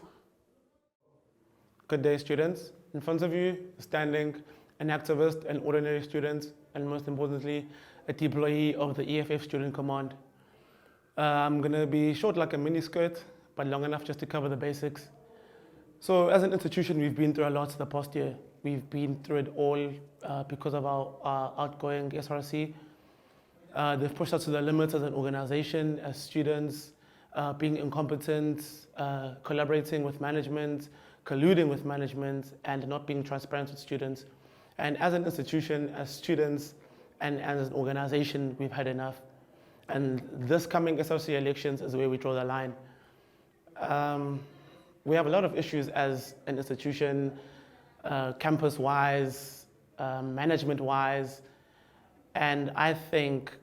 Good day, students. In front of you, standing an activist, an ordinary student, and most importantly, a deployee of the EFF Student Command. I'm going to be short like a mini skirt, but long enough just to cover the basics. So as an institution, we've been through a lot the past year. We've been through it all because of our outgoing SRC. They've pushed us to the limits as an organization, as students, being incompetent, collaborating with management, colluding with management, and not being transparent with students. And as an institution, as students, and as an organization, we've had enough. And this coming SRC elections is where we draw the line. We have a lot of issues as an institution, campus-wise, management-wise, and I think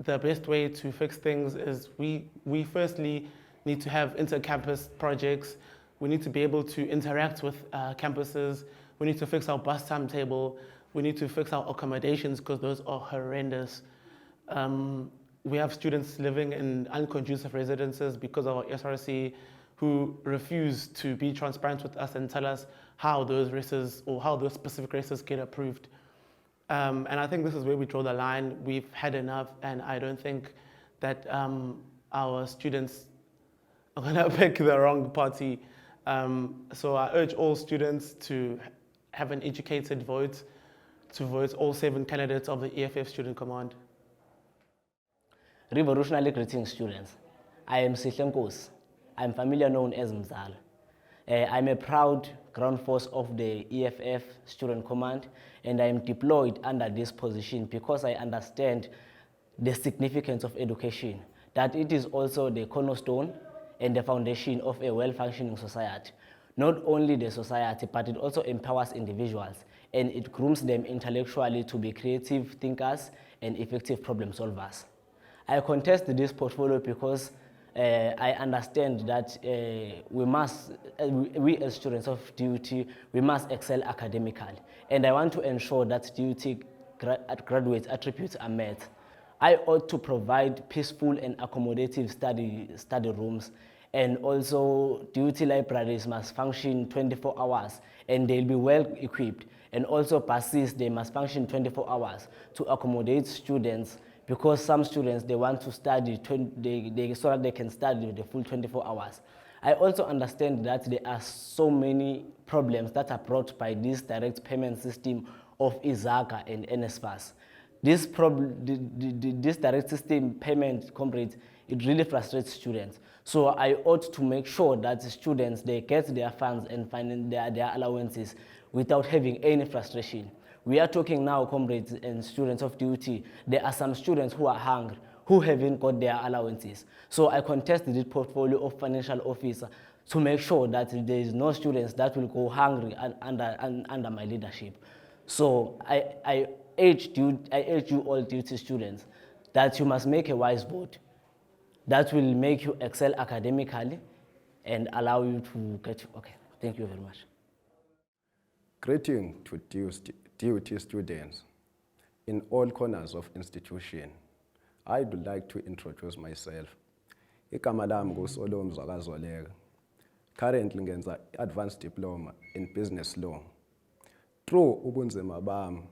the best way to fix things is we firstly need to have inter-campus projects. We need to be able to interact with campuses. We need to fix our bus timetable. We need to fix our accommodations, because those are horrendous. We have students living in unconducive residences because of our SRC who refuse to be transparent with us and tell us how those races or how those specific races get approved. And I think this is where we draw the line. We've had enough, and I don't think that our students are gonna pick the wrong party. So I urge all students to have an educated vote, to vote all 7 candidates of the EFF Student Command. Revolutionary greetings, students. I am Sihlenkos. I'm familiar known as Mzala. I'm a proud ground force of the EFF Student Command, and I am deployed under this position because I understand the significance of education, that it is also the cornerstone and the foundation of a well-functioning society. Not only the society, but it also empowers individuals, and it grooms them intellectually to be creative thinkers and effective problem solvers. I contest this portfolio because I understand that we as students of DUT, we must excel academically. And I want to ensure that DUT graduates' attributes are met. I ought to provide peaceful and accommodative study rooms, and also DUT libraries must function 24 hours and they'll be well equipped. And also buses, they must function 24 hours to accommodate students, because some students, they want to study, so that they can study the full 24 hours. I also understand that there are so many problems that are brought by this direct payment system of IZACA and NSFAS. This direct system payment, comrades, it really frustrates students. So I ought to make sure that the students, they get their funds and find their allowances without having any frustration. We are talking now, comrades and students of DUT, there are some students who are hungry, who haven't got their allowances. So I contest the portfolio of financial officer to make sure that there is no students that will go hungry under my leadership. So I urge you all DUT students that you must make a wise vote that will make you excel academically and allow you to get, okay, thank you very much. Greeting to DUT students in all corners of institution. I would like to introduce myself. Igama lami nguSolo Mzwakazoleka. Currently ngenza advanced diploma in business law. Through ubunzima bami,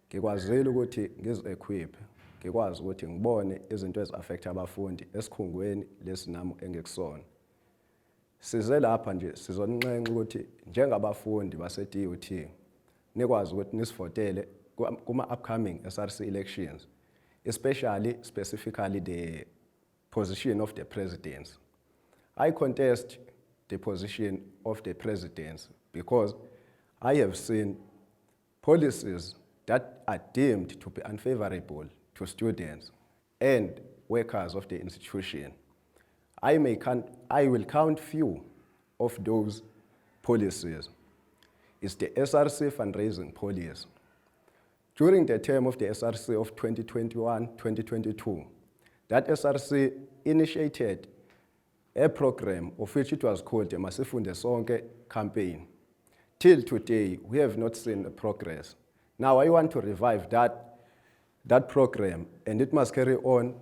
ngikwazile ukuthi ngizi-equip, ngikwazi ukuthi ngibone izinto ezi-affect abafundi esikhungweni lesinamo engikusona. Size lapha nje sizonenxa ukuthi njengabafundi base-DUT nikwazi ukuthi nisivotele kuma-upcoming SRC elections, specifically the position of the presidents. I contest the position of the presidents because I have seen policies that are deemed to be unfavorable to students and workers of the institution. I will count few of those policies. It's the SRC fundraising policy. During the term of the SRC of 2021-2022, that SRC initiated a program of which it was called the Masifunde Sonke campaign. Till today, we have not seen progress. Now I want to revive that program, and it must carry on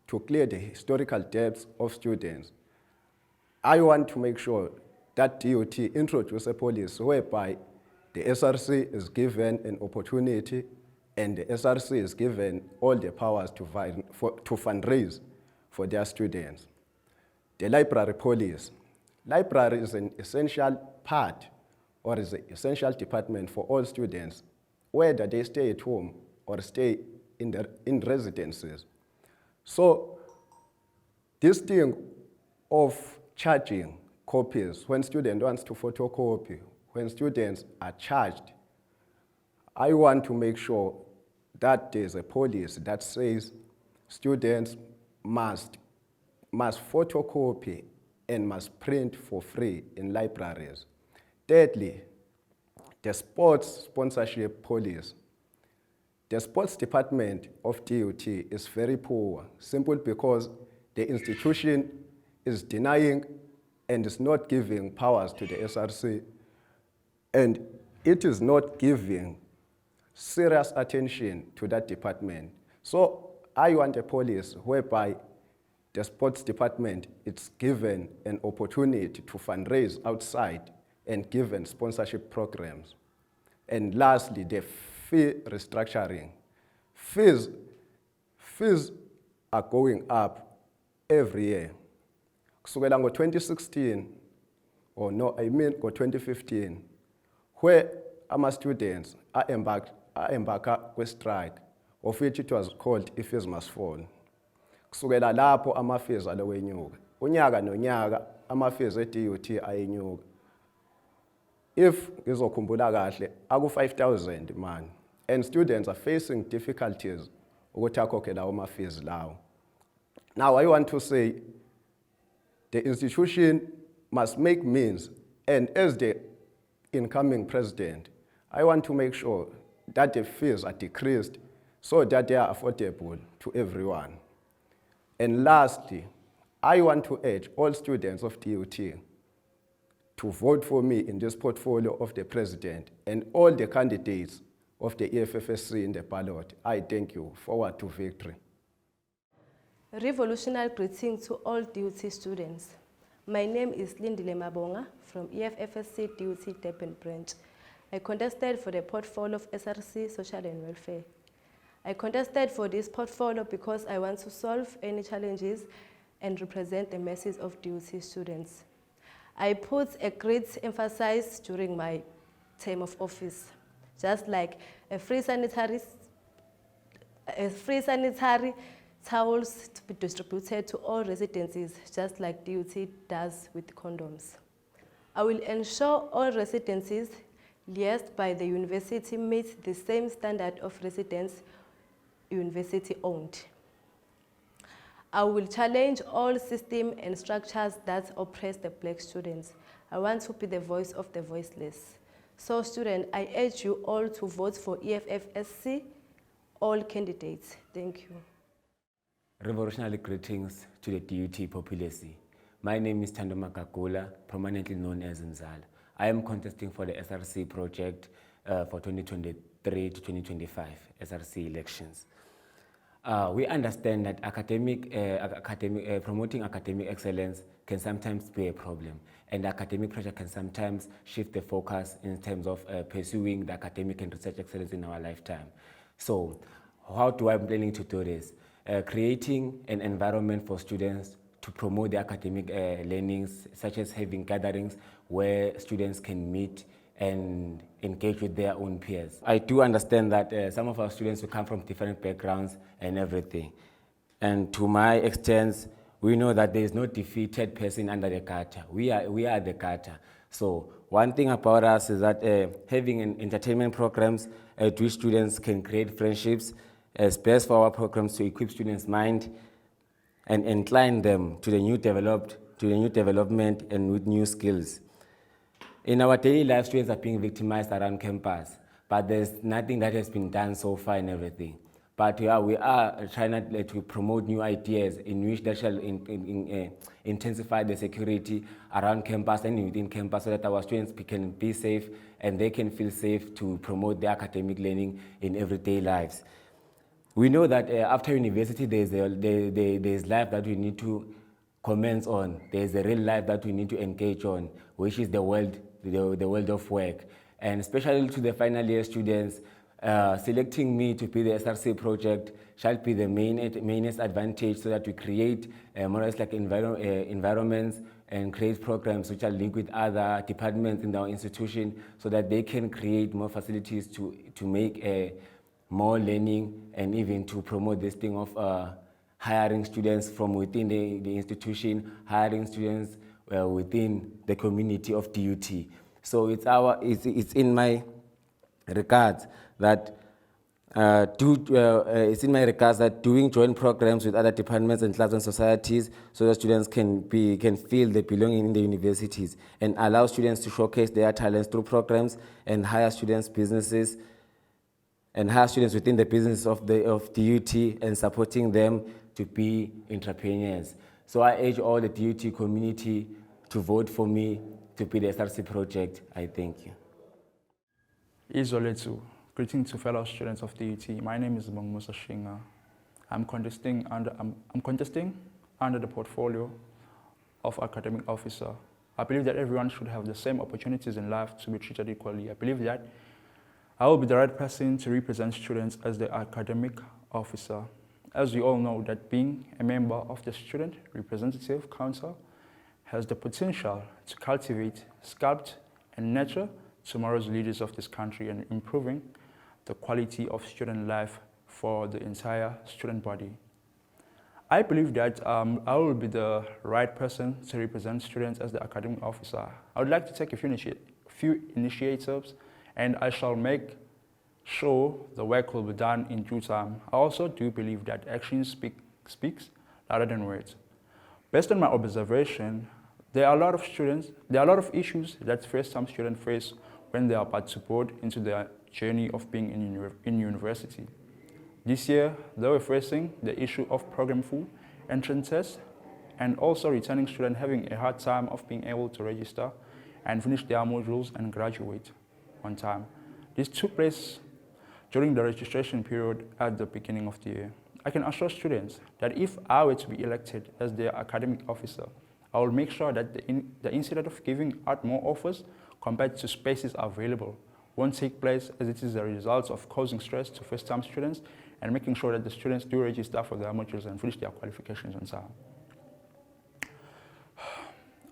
to clear the historical debts of students. I want to make sure that DUT introduce a policy whereby the SRC is given an opportunity and the SRC is given all the powers to fundraise for their students. The library policy. Library is an essential part or is an essential department for all students, whether they stay at home or stay in residences. So this thing of charging copies when student wants to photocopy, when students are charged, I want to make sure that there's a policy that says students must photocopy and must print for free in libraries. Thirdly, the sports sponsorship policy. The sports department of DUT is very poor, simply because the institution is denying and is not giving powers to the SRC, and it is not giving serious attention to that department. So I want a policy whereby the sports department is given an opportunity to fundraise outside and given sponsorship programs. And lastly, the fee restructuring. Fees are going up every year. Kusukela ngo-2016, or no, I mean ngo-2015, where our students are embarked kwi-strike, of which it was called Fees Must Fall. Kusukela lapho ama-fees aloku enyuka. Unyaka nonyaka ama-fees e-DUT ayenyuka. If ngizokhumbula kahle, aku-5,000 man, and students are facing difficulties ukuthi akhokhe lawo ma-fees lawo. Now I want to say the institution must make means, and as the incoming president, I want to make sure that the fees are decreased so that they are affordable to everyone. And lastly, I want to urge all students of DUT to vote for me in this portfolio of the president and all the candidates of the EFFSC in the ballot. I thank you. Forward to victory. Revolutionary greetings to all DUT students. My name is Lindile Mabonga from EFFSC DUT Durban branch. I contested for the portfolio of SRC Social and Welfare. I contested for this portfolio because I want to solve any challenges and represent the masses of DUT students. I put a great emphasis during my term of office, just like free sanitary towels to be distributed to all residences, just like DUT does with condoms. I will ensure all residences liaised by the university meet the same standard of residence university owned. I will challenge all systems and structures that oppress the black students. I want to be the voice of the voiceless. So students, I urge you all to vote for EFFSC, all candidates. Thank you. Revolutionary greetings to the DUT populace. My name is Thando Makagula, prominently known as Nzala. I am contesting for the SRC project for 2023 to 2025 SRC elections. We understand that promoting academic excellence can sometimes be a problem, and academic pressure can sometimes shift the focus in terms of pursuing the academic and research excellence in our lifetime. So how do I planning to do this? Creating an environment for students to promote their academic learnings, such as having gatherings where students can meet and engage with their own peers. I do understand that some of our students will come from different backgrounds and everything. And to my extent, we know that there is no defeated person under the gutter. We are the gutter. So one thing about us is that having entertainment programs at which students can create friendships is best for our programs to equip students' mind and incline them to the new development and with new skills. In our daily life, students are being victimized around campus, but there's nothing that has been done so far and everything. But we are trying to promote new ideas in which they shall intensify the security around campus and within campus so that our students can be safe and they can feel safe to promote their academic learning in everyday lives. We know that after university, there's life that we need to commence on. There's a real life that we need to engage on, which is the world of work. And especially to the final year students, selecting me to be the SRC project shall be the mainest advantage so that we create more or less like environments and create programs which are linked with other departments in our institution so that they can create more facilities to make more learning and even to promote this thing of hiring students from within the institution, hiring students within the community of DUT. So it's in my regards that doing joint programs with other departments and clubs and societies so that students can feel they belong in the universities and allow students to showcase their talents through programs and hire students businesses and hire students within the business of DUT and supporting them to be entrepreneurs. So I urge all the DUT community to vote for me to be the SRC project. I thank you. Izoletu, greetings to fellow students of DUT. My name is Mongmusa Shinga. I'm contesting under the portfolio of academic officer. I believe that everyone should have the same opportunities in life to be treated equally. I believe that I will be the right person to represent students as the academic officer. As you all know, that being a member of the Student Representative Council has the potential to cultivate, sculpt, and nurture tomorrow's leaders of this country and improving the quality of student life for the entire student body. I believe that I will be the right person to represent students as the academic officer. I would like to take a few initiatives, and I shall make sure the work will be done in due time. I also do believe that action speaks louder than words. Based on my observation, there are a lot of issues that first-time students face when they are about to board into their journey of being in university. This year, they were facing the issue of program full, entrance tests, and also returning students having a hard time of being able to register and finish their modules and graduate on time. This took place during the registration period at the beginning of the year. I can assure students that if I were to be elected as their academic officer, I will make sure that the incident of giving out more offers compared to spaces available won't take place, as it is a result of causing stress to first-time students and making sure that the students do register for their modules and finish their qualifications on time.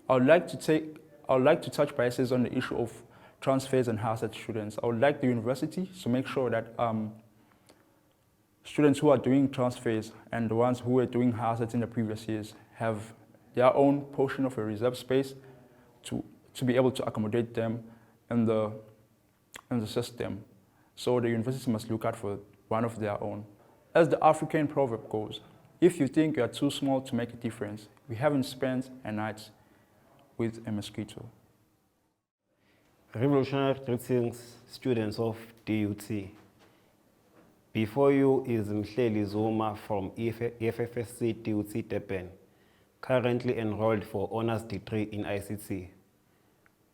I would like to touch bases on the issue of transfers and hazard students. I would like the university to make sure that students who are doing transfers and the ones who were doing hazards in the previous years have their own portion of a reserve space to be able to accommodate them in the system. So the university must look out for one of their own. As the African proverb goes, if you think you are too small to make a difference, we haven't spent a night with a mosquito. Revolutionary greetings, students of DUT. Before you is Mhleli Zuma from EFFSC DUT Durban, currently enrolled for Honours Degree in ICT,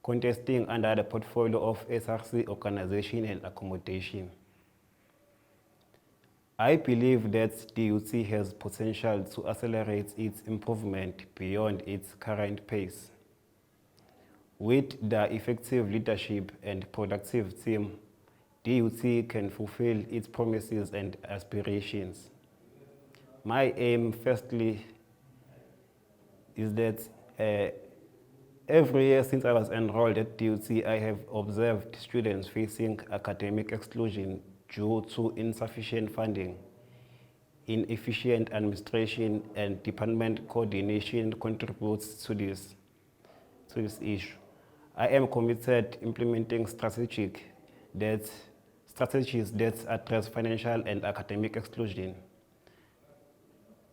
contesting under the portfolio of SRC Organization and Accommodation. I believe that DUT has potential to accelerate its improvement beyond its current pace. With the effective leadership and productive team, DUT can fulfill its promises and aspirations. My aim, firstly, is that every year since I was enrolled at DUT, I have observed students facing academic exclusion due to insufficient funding, inefficient administration, and department coordination contributes to this issue. I am committed to implementing strategies that address financial and academic exclusion.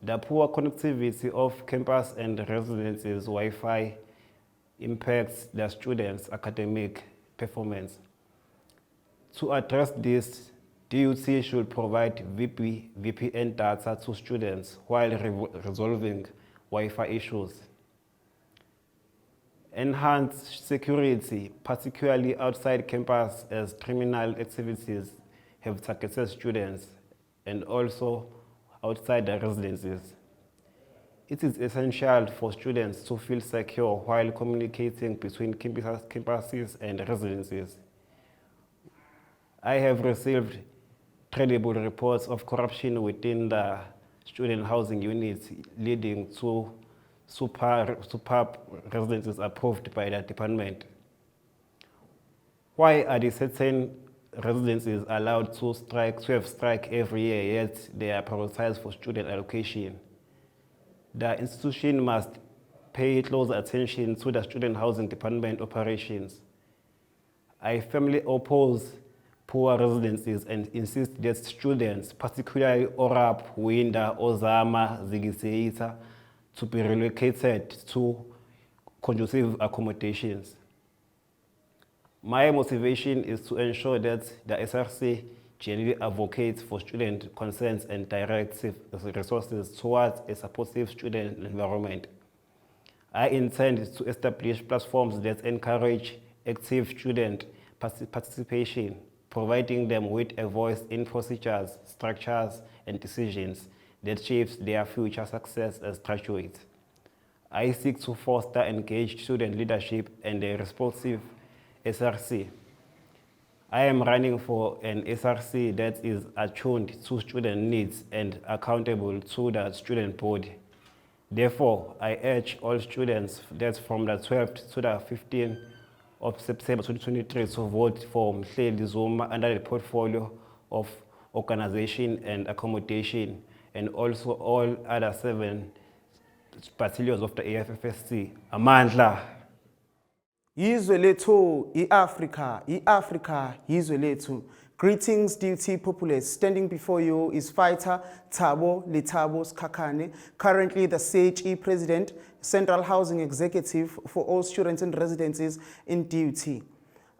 The poor connectivity of campus and residences Wi-Fi impacts the students' academic performance. To address this, DUT should provide VPN data to students while resolving Wi-Fi issues. Enhance security, particularly outside campus, as criminal activities have targeted students, and also outside the residences. It is essential for students to feel secure while communicating between campuses and residences. I have received credible reports of corruption within the student housing units, leading to superb residences approved by the department. Why are the certain residences allowed to have strike every year, yet they are prioritized for student allocation? The institution must pay close attention to the student housing department operations. I firmly oppose poor residences and insist that students, particularly ORAP, Winda, Ozama, Zigiseita, to be relocated to conducive accommodations. My motivation is to ensure that the SRC generally advocates for student concerns and directs resources towards a supportive student environment. I intend to establish platforms that encourage active student participation, providing them with a voice in procedures, structures, and decisions. that shapes their future success as graduates. I seek to foster engaged student leadership and a responsive SRC. I am running for an SRC that is attuned to student needs and accountable to the student body. Therefore, I urge all students that from the 12th to the 15th of September 2023 to vote for Mhleli Zuma under the portfolio of organization and accommodation, and also all other 7 battalions of the AFFSC. Amandla. Yizwe lethu, i-Africa, yizwe lethu. Greetings, DUT populace. Standing before you is fighter Thabo Letabo Skakane, currently the CHE President, Central Housing Executive for all students and residences in DUT.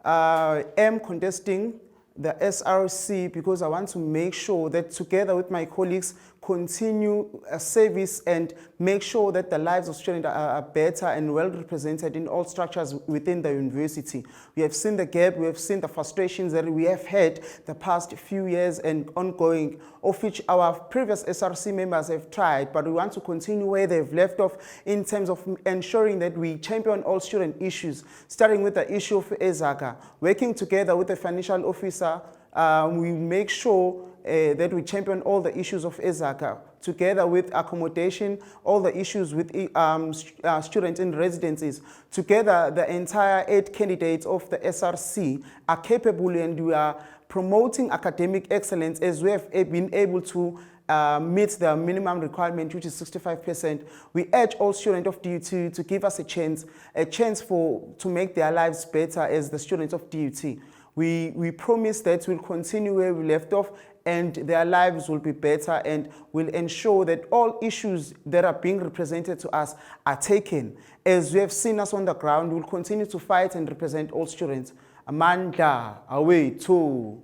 I am contesting the SRC because I want to make sure that together with my colleagues continue a service and make sure that the lives of students are better and well represented in all structures within the university. We have seen the gap, we have seen the frustrations that we have had the past few years and ongoing, of which our previous SRC members have tried, but we want to continue where they've left off in terms of ensuring that we champion all student issues, starting with the issue of EZAKA. Working together with the financial officer, we make sure that we champion all the issues of EZAKA, together with accommodation, all the issues with students in residences. Together, the entire 8 candidates of the SRC are capable, and we are promoting academic excellence as we have been able to meet the minimum requirement, which is 65%. We urge all students of DUT to give us a chance to make their lives better as the students of DUT. We promise that we'll continue where we left off and their lives will be better, and will ensure that all issues that are being represented to us are taken. As we have seen us on the ground, we'll continue to fight and represent all students. Amandla, away to